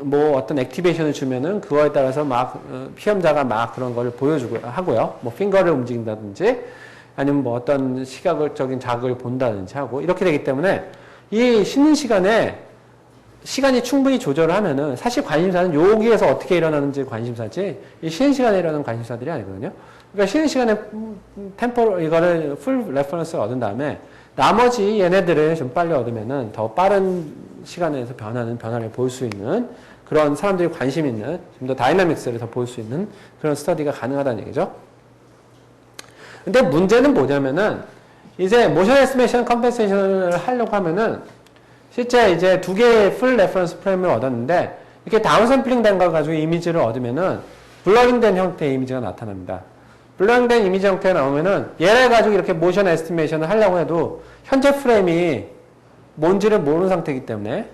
A: 뭐 어떤 액티베이션을 주면은 그거에 따라서 막 피험자가 막 그런 걸 보여주고 하고요. 뭐 핑거를 움직인다든지 아니면 뭐 어떤 시각적인 자극을 본다든지 하고 이렇게 되기 때문에 이 쉬는 시간에 시간이 충분히 조절을 하면은 사실 관심사는 여기에서 어떻게 일어나는지 관심사지 이 쉬는 시간에 일어나는 관심사들이 아니거든요. 그러니까 쉬는 시간에 이거를 풀 레퍼런스를 얻은 다음에 나머지 얘네들을 좀 빨리 얻으면은 더 빠른 시간에서 변화를 볼 수 있는 그런 사람들이 관심 있는 좀 더 다이나믹스를 더 볼 수 있는 그런 스터디가 가능하다는 얘기죠. 근데 문제는 뭐냐면은 이제 모션 에스티메이션 컴펜세이션을 하려고 하면은 실제 이제 두 개의 풀 레퍼런스 프레임을 얻었는데 이렇게 다운샘플링 된 걸 가지고 이미지를 얻으면은 블러링된 형태의 이미지가 나타납니다. 블러링된 이미지 형태가 나오면은 얘를 가지고 이렇게 모션 에스티메이션을 하려고 해도 현재 프레임이 뭔지를 모르는 상태이기 때문에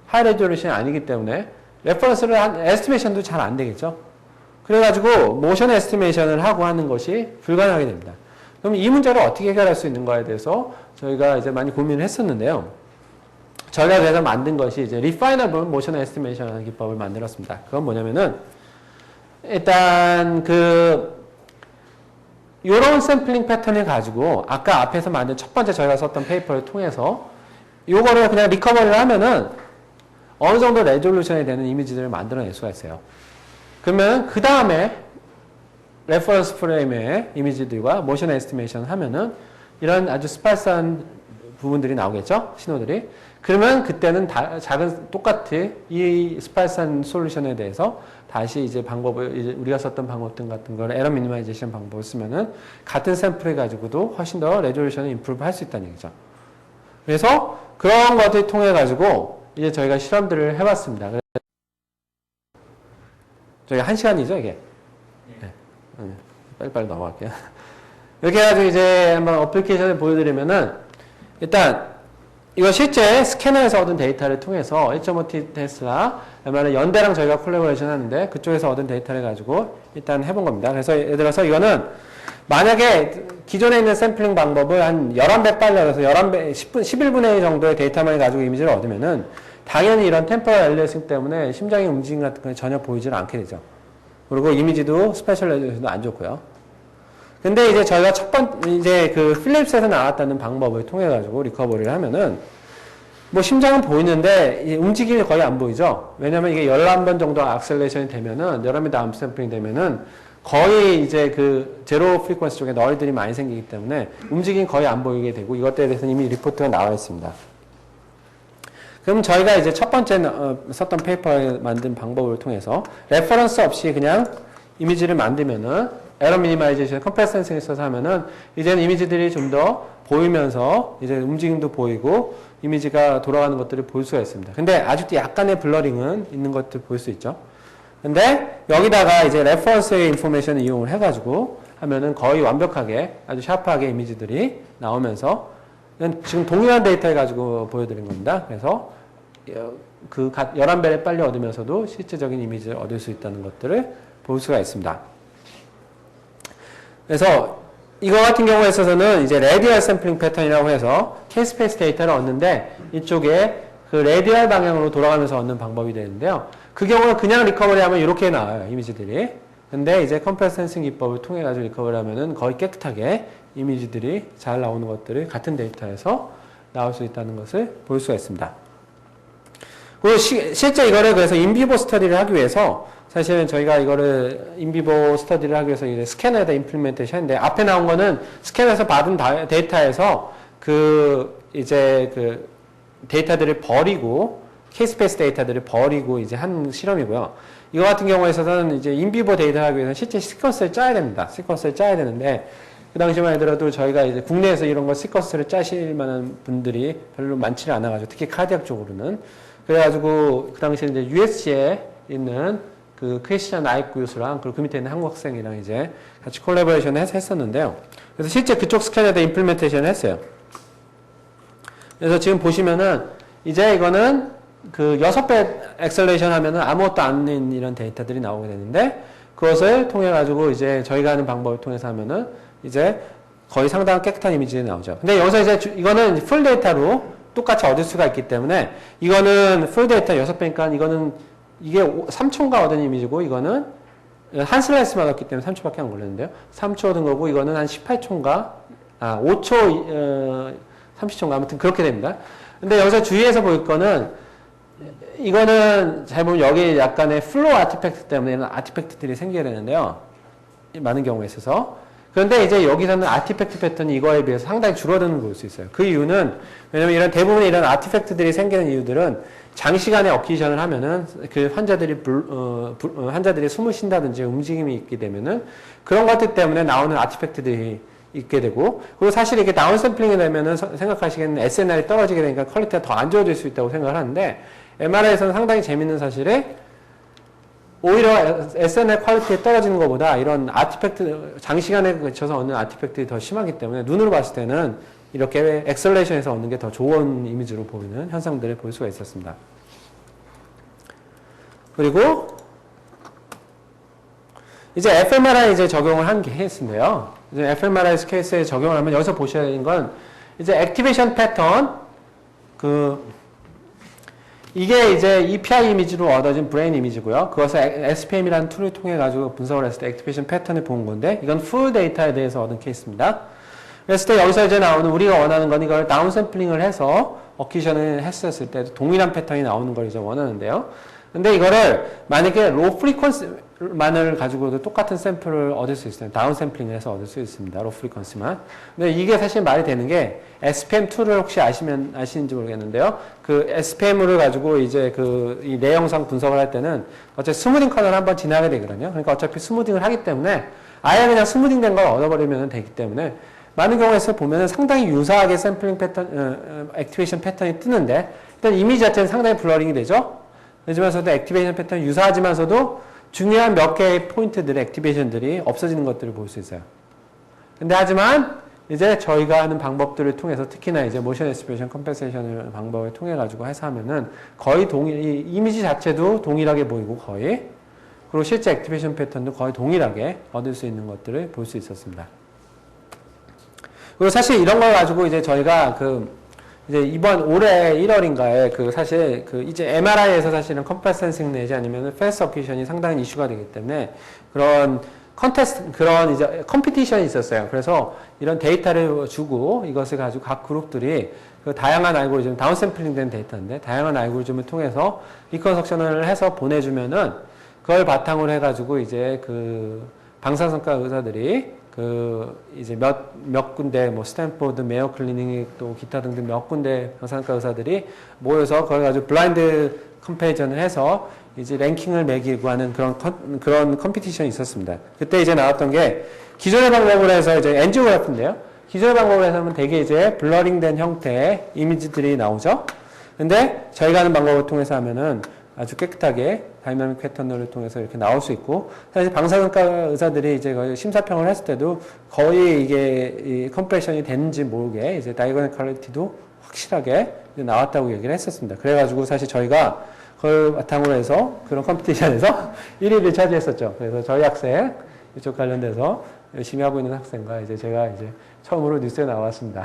A: 하이 레졸루션이 아니기 때문에 레퍼런스를 에스티메이션도 잘 안 되겠죠. 그래가지고 모션 에스티메이션을 하고 하는 것이 불가능하게 됩니다. 그럼 이 문제를 어떻게 해결할 수 있는가에 대해서 저희가 이제 많이 고민을 했었는데요. 저희가 그래서 만든 것이 이제 Refinable Motion Estimation 기법을 만들었습니다. 그건 뭐냐면은 일단 요런 샘플링 패턴을 가지고 아까 앞에서 만든 첫 번째 저희가 썼던 페이퍼를 통해서 요거를 그냥 리커버리를 하면은 어느 정도 레졸루션이 되는 이미지들을 만들어낼 수가 있어요. 그러면 그 다음에 레퍼런스 프레임의 이미지들과 모션 에스티메이션 하면은 이런 아주 스파스한 부분들이 나오겠죠? 신호들이. 그러면 그때는 똑같이 이 스파스한 솔루션에 대해서 다시 이제 방법을, 이제 우리가 썼던 방법들 같은 걸 에러 미니마이제이션 방법을 쓰면은 같은 샘플을 가지고도 훨씬 더 레졸루션을 임프루브 할 수 있다는 얘기죠. 그래서 그런 것들을 통해 가지고 이제 저희가 실험들을 해봤습니다. 저희가 1시간이죠, 이게? 네. 빨리빨리 넘어갈게요. 이렇게 해가지고 이제 한번 어플리케이션을 보여드리면은 일단 이거 실제 스캐너에서 얻은 데이터를 통해서 1.5T 테슬라 MRI 연대랑 저희가 콜라보레이션 하는데 그쪽에서 얻은 데이터를 가지고 일단 해본 겁니다. 그래서 예를 들어서 이거는 만약에 기존에 있는 샘플링 방법을 한 11배 빨리 얻어서 11배, 11분의 1 정도의 데이터만 가지고 이미지를 얻으면은 당연히 이런 템포럴 엘리어싱 때문에 심장의 움직임 같은 건 전혀 보이질 않게 되죠. 그리고 이미지도 스페셜 레졸루션도 안 좋고요. 근데 이제 저희가 이제 필립스에서 나왔다는 방법을 통해가지고 리커버리를 하면은 뭐 심장은 보이는데 움직임이 거의 안 보이죠. 왜냐면 이게 11번 정도 악셀레이션이 되면은 11번 다음 샘플링 되면은 거의 이제 제로 프리퀀시 쪽에 너희들이 많이 생기기 때문에 움직임이 거의 안 보이게 되고 이것들에 대해서는 이미 리포트가 나와 있습니다. 그럼 저희가 이제 첫 번째 썼던 페이퍼에 만든 방법을 통해서 레퍼런스 없이 그냥 이미지를 만들면은 에러 미니마이제이션, 컴프레스 센싱을 써서 하면은 이제는 이미지들이 좀 더 보이면서 이제 움직임도 보이고 이미지가 돌아가는 것들을 볼 수가 있습니다. 근데 아직도 약간의 블러링은 있는 것들 볼 수 있죠. 근데 여기다가 이제 레퍼런스의 인포메이션을 이용을 해가지고 하면은 거의 완벽하게 아주 샤프하게 이미지들이 나오면서 지금 동일한 데이터를 가지고 보여드린 겁니다. 그래서 11배를 빨리 얻으면서도 실질적인 이미지를 얻을 수 있다는 것들을 볼 수가 있습니다. 그래서 이거 같은 경우에 있어서는 이제 레디얼 샘플링 패턴이라고 해서 K-스페이스 데이터를 얻는데 이쪽에 레디얼 방향으로 돌아가면서 얻는 방법이 되는데요. 그 경우는 그냥 리커버리 하면 이렇게 나와요, 이미지들이. 근데 이제 컴프레스 센싱 기법을 통해 가지고 리커버리 하면은 거의 깨끗하게 이미지들이 잘 나오는 것들을 같은 데이터에서 나올 수 있다는 것을 볼 수가 있습니다. 그리고 실제 이거를 그래서 인비보 스터디를 하기 위해서 사실은 저희가 이거를 인비보 스터디를 하기 위해서 이제 스캐너에다 임플리멘테이션 했는데 앞에 나온 거는 스캐너에서 받은 데이터에서 데이터들을 버리고 K-스페이스 데이터들을 버리고 이제 한 실험이고요. 이거 같은 경우에 있어서는 이제 인비보 데이터를 하기 위해서는 실제 시퀀스를 짜야 됩니다. 시퀀스를 짜야 되는데 그 당시만 하더라도 저희가 이제 국내에서 이런 거 시퀀스를 짜실 만한 분들이 별로 많지는 않아가지고 특히 카디악 쪽으로는 그래가지고 그 당시에 이제 USC에 있는 크리스찬 아이크 교수랑 그리고 그 밑에 있는 한국 학생이랑 이제 같이 콜라보레이션을 해서 했었는데요. 그래서 실제 그쪽 스캐너에다 임플리멘테이션을 했어요. 그래서 지금 보시면은 이제 이거는 6배 엑셀레이션 하면은 아무것도 아닌 이런 데이터들이 나오게 되는데 그것을 통해 가지고 이제 저희가 하는 방법을 통해서 하면은 이제 거의 상당한 깨끗한 이미지가 나오죠. 근데 여기서 이제 이거는 풀 데이터로 똑같이 얻을 수가 있기 때문에 이거는 풀 데이터 6배니까 이게 3초인가 얻은 이미지고 이거는 한 슬라이스만 얻었기 때문에 3초밖에 안 걸렸는데요. 3초 얻은 거고 이거는 한 18초인가 5초 30초인가 아무튼 그렇게 됩니다. 근데 여기서 주의해서 볼 거는 이거는 잘 보면 여기 약간의 플로우 아티팩트 때문에 이런 아티팩트들이 생겨야 되는데요. 많은 경우에 있어서. 그런데 이제 여기서는 아티팩트 패턴이 이거에 비해서 상당히 줄어드는 걸 볼 수 있어요. 그 이유는 왜냐면 대부분 이런 아티팩트들이 생기는 이유들은 장시간에 어케이션을 하면은 환자들이 숨을 쉰다든지 움직임이 있게 되면은 그런 것들 때문에 나오는 아티팩트들이 있게 되고 그리고 사실 이게 다운샘플링이 되면은 생각하시기에는 SNR이 떨어지게 되니까 퀄리티가 더 안 좋아질 수 있다고 생각을 하는데 MRI에서는 상당히 재밌는 사실에 오히려 SNL 퀄리티에 떨어지는 것보다 이런 아티팩트, 장시간에 걸쳐서 얻는 아티팩트가 더 심하기 때문에 눈으로 봤을 때는 이렇게 엑셀레이션에서 얻는 게 더 좋은 이미지로 보이는 현상들을 볼 수가 있었습니다. 그리고 이제 fMRI 이제 적용을 한 케이스인데요. 이제 fMRI 케이스에 적용을 하면 여기서 보셔야 되는 건 이제 액티베이션 패턴, 이게 이제 EPI 이미지로 얻어진 브레인 이미지고요. 그것을 SPM이라는 툴을 통해 가지고 분석을 했을 때 액티베이션 패턴을 본 건데 이건 풀 데이터에 대해서 얻은 케이스입니다. 그랬을 때 여기서 이제 나오는 우리가 원하는 건 이걸 다운샘플링을 해서 어큐션을 했었을 때 동일한 패턴이 나오는 걸 이제 원하는데요. 근데 이거를 만약에 로우 프리퀀시만을 가지고도 똑같은 샘플을 얻을 수 있어요. 다운샘플링을 해서 얻을 수 있습니다. 로우 프리퀀시만. 근데 이게 사실 말이 되는 게 SPM 툴을 혹시 아시는지 모르겠는데요. 그 SPM을 가지고 이제 이 내영상 분석을 할 때는 어차피 스무딩 커널을 한번 지나게 되거든요. 그러니까 어차피 스무딩을 하기 때문에 아예 그냥 스무딩 된 걸 얻어버리면 되기 때문에 많은 경우에서 보면은 상당히 유사하게 샘플링 패턴, 액티베이션 패턴이 뜨는데 일단 이미지 자체는 상당히 블러링이 되죠. 그러면서도 액티베이션 패턴이 유사하지만서도 중요한 몇 개의 포인트들의 액티베이션들이 없어지는 것들을 볼 수 있어요. 근데 하지만 이제 저희가 하는 방법들을 통해서 특히나 이제 모션 엑스프레션 컴pen세이션 방법을 통해 가지고 해서 하면은 거의 이 이미지 자체도 동일하게 보이고 거의 그리고 실제 액티베이션 패턴도 거의 동일하게 얻을 수 있는 것들을 볼 수 있었습니다. 그리고 사실 이런 걸 가지고 이제 저희가 이제 이번 올해 1월인가에 사실 이제 MRI에서 사실은 컴프레스 센싱 내지 아니면 페이스 어큐션이 상당히 이슈가 되기 때문에 그런 그런 이제 컴피티션이 있었어요. 그래서 이런 데이터를 주고 이것을 가지고 각 그룹들이 다양한 알고리즘, 다운샘플링 된 데이터인데 다양한 알고리즘을 통해서 리컨스트럭션을 해서 보내주면은 그걸 바탕으로 해가지고 이제 방사선과 의사들이 이제 몇 군데, 뭐, 스탠포드, 메어 클리닉, 또 기타 등등 몇 군데 방사선과 의사들이 모여서 그걸 가지고 블라인드 컴페리전을 해서 이제 랭킹을 매기고 하는 그런 컴피티션이 있었습니다. 그때 이제 나왔던 게 기존의 방법으로 해서 이제 엔지오그래프인데요. 기존의 방법으로 해서는 되게 이제 블러링 된 형태의 이미지들이 나오죠. 근데 저희가 하는 방법을 통해서 하면은 아주 깨끗하게 다이나믹 패턴을 통해서 이렇게 나올 수 있고, 사실 방사선과 의사들이 이제 거의 심사평을 했을 때도 거의 이게 이 컴프레션이 됐는지 모르게 이제 다이고널 퀄리티도 확실하게 나왔다고 얘기를 했었습니다. 그래가지고 사실 저희가 그걸 바탕으로 해서 그런 컴피티션에서 1위를 차지했었죠. 그래서 저희 학생, 이쪽 관련돼서 열심히 하고 있는 학생과 이제 제가 이제 처음으로 뉴스에 나왔습니다.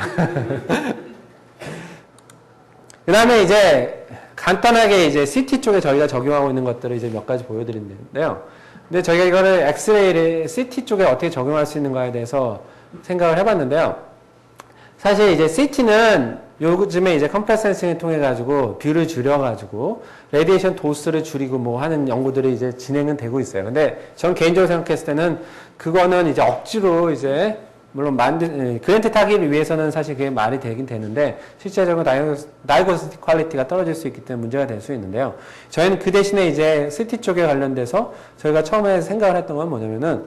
A: 그 다음에 이제 간단하게 이제 CT 쪽에 저희가 적용하고 있는 것들을 이제 몇 가지 보여드리는데요. 근데 저희가 이거를 엑스레이를 CT 쪽에 어떻게 적용할 수 있는가에 대해서 생각을 해봤는데요. 사실 이제 CT는 요즘에 이제 컴프레스 센싱을 통해 가지고 뷰를 줄여가지고 레디에이션 도수를 줄이고 뭐 하는 연구들이 이제 진행은 되고 있어요. 근데 전 개인적으로 생각했을 때는 그거는 이제 억지로 이제 물론 그랜트 타기를 위해서는 사실 그게 말이 되긴 되는데 실제적으로 다이고시티 퀄리티가 떨어질 수 있기 때문에 문제가 될 수 있는데요. 저희는 그 대신에 이제 CT 쪽에 관련돼서 저희가 처음에 생각을 했던 건 뭐냐면은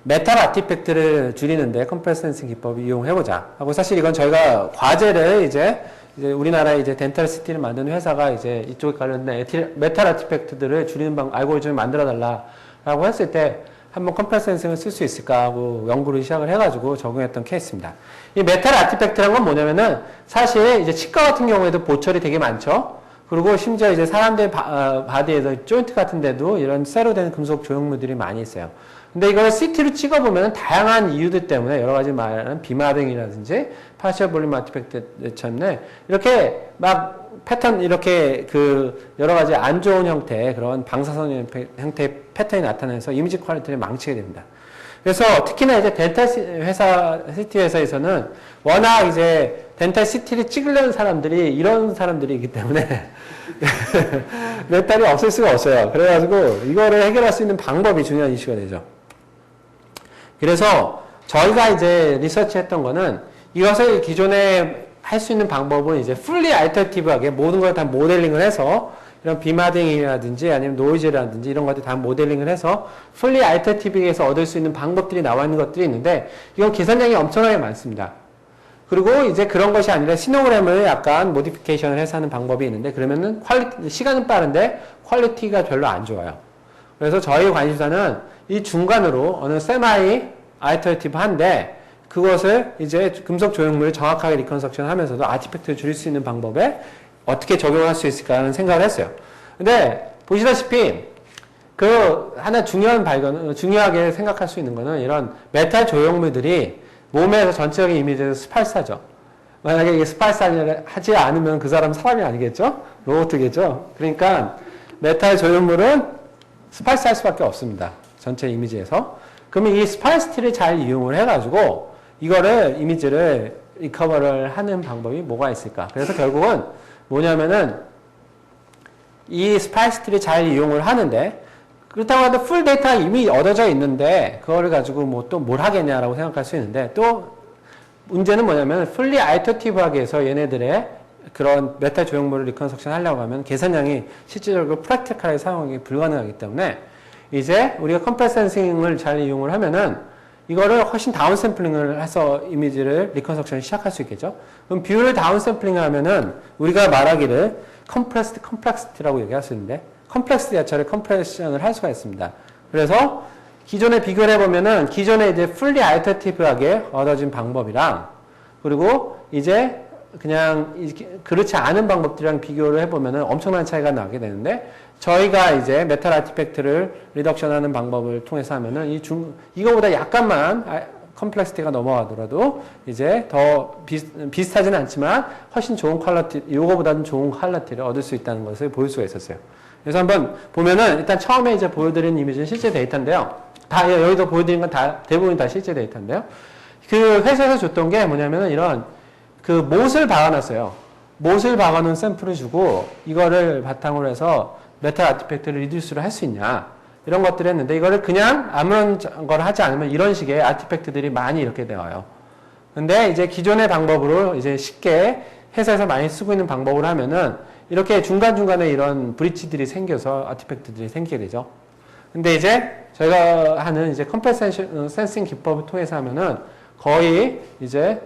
A: 메탈 아티팩트를 줄이는데 컴프레스 센싱 기법을 이용해보자 하고, 사실 이건 저희가 과제를 이제 우리나라에 이제 덴탈 시티를 만드는 회사가 이제 이쪽에 관련된 메탈 아티팩트들을 줄이는 알고리즘을 만들어 달라라고 했을 때 한번 컴프레스 센싱을 쓸 수 있을까 하고 연구를 시작을 해가지고 적용했던 케이스입니다. 이 메탈 아티팩트란 건 뭐냐면은 사실 이제 치과 같은 경우에도 보철이 되게 많죠. 그리고 심지어 이제 사람들 바디에서 조인트 같은 데도 이런 쇠로 된 금속 조형물들이 많이 있어요. 근데 이걸 CT로 찍어보면 다양한 이유들 때문에 여러 가지 말하는 비마등이라든지 파셜 볼륨 아티팩트 때문에 이렇게 막 패턴 이렇게 여러 가지 안 좋은 형태의 그런 방사선 형태의 패턴이 나타나서 이미지 퀄리티를 망치게 됩니다. 그래서 특히나 이제 덴탈 CT 회사에서는 워낙 이제 덴탈 CT를 찍으려는 사람들이 이런 사람들이기 때문에 메탈이 없을 수가 없어요. 그래가지고 이거를 해결할 수 있는 방법이 중요한 이슈가 되죠. 그래서 저희가 이제 리서치했던 거는 이것을 기존에 할 수 있는 방법은 이제 fully alternative-하게 모든 걸 다 모델링을 해서 이런 비마딩이라든지 아니면 노이즈라든지 이런 것들 다 모델링을 해서 fully alternative에서 얻을 수 있는 방법들이 나와 있는 것들이 있는데 이건 계산량이 엄청나게 많습니다. 그리고 이제 그런 것이 아니라 시노그램을 약간 모디피케이션을 해서 하는 방법이 있는데 그러면은 시간은 빠른데 퀄리티가 별로 안 좋아요. 그래서 저희 관심사는 이 중간으로 어느 세마이 아이터레티브한데 그것을 이제 금속 조형물을 정확하게 리컨스트럭션 하면서도 아티팩트를 줄일 수 있는 방법에 어떻게 적용할 수 있을까 하는 생각을 했어요. 근데 보시다시피 그 하나 중요하게 생각할 수 있는 거는 이런 메탈 조형물들이 몸에서 전체적인 이미지에서 스팔사죠. 만약에 이게 스팔사를 하지 않으면 그 사람 사람이 아니겠죠? 로봇이겠죠? 그러니까 메탈 조형물은 스팔사할 수밖에 없습니다. 전체 이미지에서. 그러면 이 스팔시티를 잘 이용을 해가지고 이거를 이미지를 리커버를 하는 방법이 뭐가 있을까? 그래서 결국은 뭐냐면은 이 스팔시티를 잘 이용을 하는데 그렇다고 해도 풀 데이터가 이미 얻어져 있는데 그거를 가지고 뭐 또 뭘 하겠냐라고 생각할 수 있는데 또 문제는 뭐냐면 풀리 아이터티브하게 해서 얘네들의 그런 메탈 조형물을 리컨스트럭션 하려고 하면 계산량이 실질적으로 프랙티컬하게 사용하기 불가능하기 때문에 이제 우리가 컴프레스 센싱을 잘 이용을 하면은 이거를 훨씬 다운샘플링을 해서 이미지를 리컨스트럭션을 시작할 수 있겠죠. 그럼 뷰를 다운샘플링을 하면은 우리가 말하기를 컴프레스드 컴플렉시티라고 얘기할 수 있는데 컴플렉스 자체를 컴프레션을 할 수가 있습니다. 그래서 기존에 비교를 해보면은 기존에 이제 풀리 알터티브하게 얻어진 방법이랑 그리고 이제 그냥 그렇지 않은 방법들이랑 비교를 해보면은 엄청난 차이가 나게 되는데 저희가 이제 메탈 아티팩트를 리덕션 하는 방법을 통해서 하면은 이거보다 약간만 컴플렉시티가 넘어가더라도 이제 더 비슷하지는 않지만 훨씬 좋은 퀄리티, 이거보다는 좋은 퀄리티를 얻을 수 있다는 것을 보일 수가 있었어요. 그래서 한번 보면은 일단 처음에 이제 보여드린 이미지는 실제 데이터인데요. 다 여기서 보여드린 건 다 대부분 다 실제 데이터인데요. 그 회사에서 줬던 게 뭐냐면은 이런 그 못을 박아놨어요. 못을 박아놓은 샘플을 주고 이거를 바탕으로 해서 메탈 아티팩트를 리듀스를 할 수 있냐 이런 것들을 했는데 이거를 그냥 아무런 걸 하지 않으면 이런 식의 아티팩트들이 많이 이렇게 나와요. 근데 이제 기존의 방법으로 이제 쉽게 회사에서 많이 쓰고 있는 방법을 하면은 이렇게 중간중간에 이런 브릿지들이 생겨서 아티팩트들이 생기게 되죠. 근데 이제 저희가 하는 이제 컴프레스 센싱 기법을 통해서 하면은 거의 이제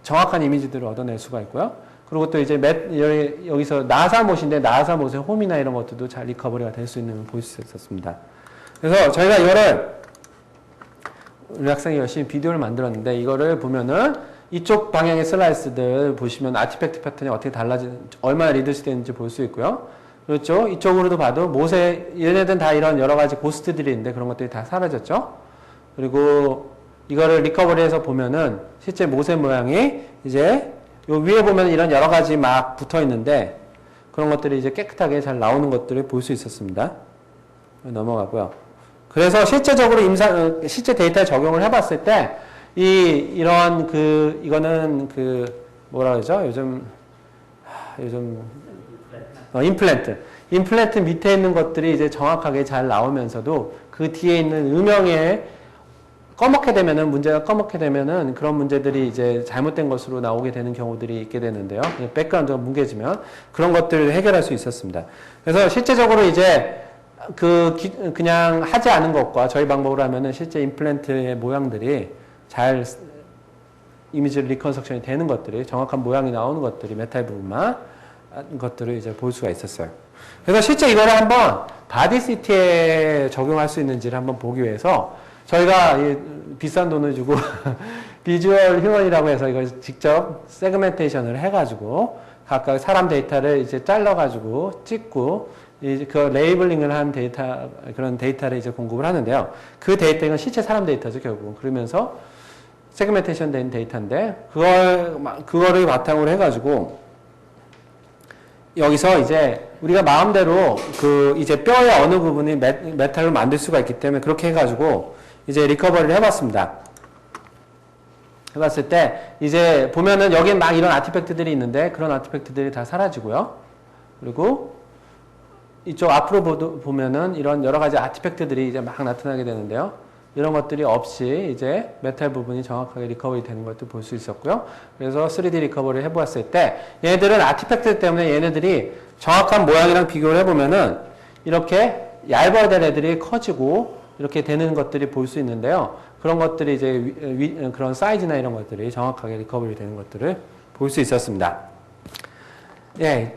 A: 정확한 이미지들을 얻어낼 수가 있고요. 그리고 또 이제 여기서 나사못인데 나사못의 홈이나 이런 것들도 잘 리커버리가 될 수 있는 걸 볼 수 있었습니다. 그래서 저희가 이거를 우리 학생이 열심히 비디오를 만들었는데 이거를 보면은 이쪽 방향의 슬라이스들 보시면 아티팩트 패턴이 어떻게 얼마나 리드시 되는지 볼 수 있고요. 그렇죠. 이쪽으로도 봐도 못에 얘네들은 다 이런 여러 가지 고스트들이 있는데 그런 것들이 다 사라졌죠. 그리고 이거를 리커버리해서 보면은 실제 못의 모양이 이제 요 위에 보면 이런 여러 가지 막 붙어 있는데 그런 것들이 이제 깨끗하게 잘 나오는 것들을 볼 수 있었습니다. 넘어가고요. 그래서 실제적으로 실제 데이터에 적용을 해봤을 때 이런 이거는 뭐라 그러죠? 요즘 임플란트 밑에 있는 것들이 이제 정확하게 잘 나오면서도 그 뒤에 있는 음영에 문제가 검게 되면은 그런 문제들이 이제 잘못된 것으로 나오게 되는 경우들이 있게 되는데요. 백그라운드가 뭉개지면 그런 것들을 해결할 수 있었습니다. 그래서 실제적으로 이제 그냥 하지 않은 것과 저희 방법으로 하면은 실제 임플란트의 모양들이 잘 이미지를 리컨스트럭션이 되는 것들이 정확한 모양이 나오는 것들이 메탈 부분만 것들을 이제 볼 수가 있었어요. 그래서 실제 이거를 한번 바디 CT에 적용할 수 있는지를 한번 보기 위해서 저희가 비싼 돈을 주고 비주얼 휴먼이라고 해서 이걸 직접 세그멘테이션을 해가지고 각각 사람 데이터를 이제 잘라가지고 찍고 그 레이블링을 한 그런 데이터를 이제 공급을 하는데요. 그 데이터는 실제 사람 데이터죠, 결국. 그러면서 세그멘테이션 된 데이터인데 그거를 바탕으로 해가지고 여기서 이제 우리가 마음대로 이제 뼈의 어느 부분이 메탈로 만들 수가 있기 때문에 그렇게 해가지고 이제 리커버리를 해봤습니다. 해봤을 때 이제 보면은 여기에 막 이런 아티팩트들이 있는데 그런 아티팩트들이 다 사라지고요. 그리고 이쪽 앞으로 보면은 이런 여러 가지 아티팩트들이 이제 막 나타나게 되는데요. 이런 것들이 없이 이제 메탈 부분이 정확하게 리커버리 되는 것도 볼 수 있었고요. 그래서 3D 리커버리를 해보았을 때 얘네들은 아티팩트 때문에 얘네들이 정확한 모양이랑 비교를 해보면은 이렇게 얇아진 애들이 커지고 이렇게 되는 것들이 볼 수 있는데요. 그런 것들이 이제 그런 사이즈나 이런 것들이 정확하게 리커버리 되는 것들을 볼 수 있었습니다. 예.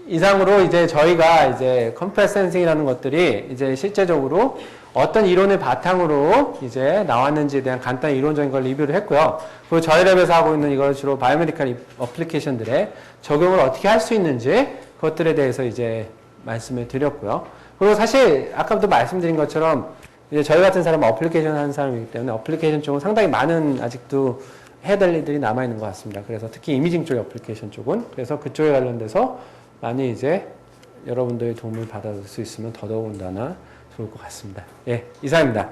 A: 이상으로 이제 저희가 이제 컴프레스 센싱이라는 것들이 이제 실제적으로 어떤 이론을 바탕으로 이제 나왔는지에 대한 간단한 이론적인 걸 리뷰를 했고요. 그리고 저희 랩에서 하고 있는 이걸 주로 바이오메디컬 어플리케이션들에 적용을 어떻게 할 수 있는지 그것들에 대해서 이제 말씀을 드렸고요. 그리고 사실 아까부터 말씀드린 것처럼 이제 저희 같은 사람은 어플리케이션 하는 사람이기 때문에 어플리케이션 쪽은 상당히 많은 아직도 해야 될 일들이 남아있는 것 같습니다. 그래서 특히 이미징 쪽의 어플리케이션 쪽은 그래서 그쪽에 관련돼서 많이 이제 여러분들의 도움을 받을 수 있으면 더더군다나 좋을 것 같습니다. 예, 이상입니다.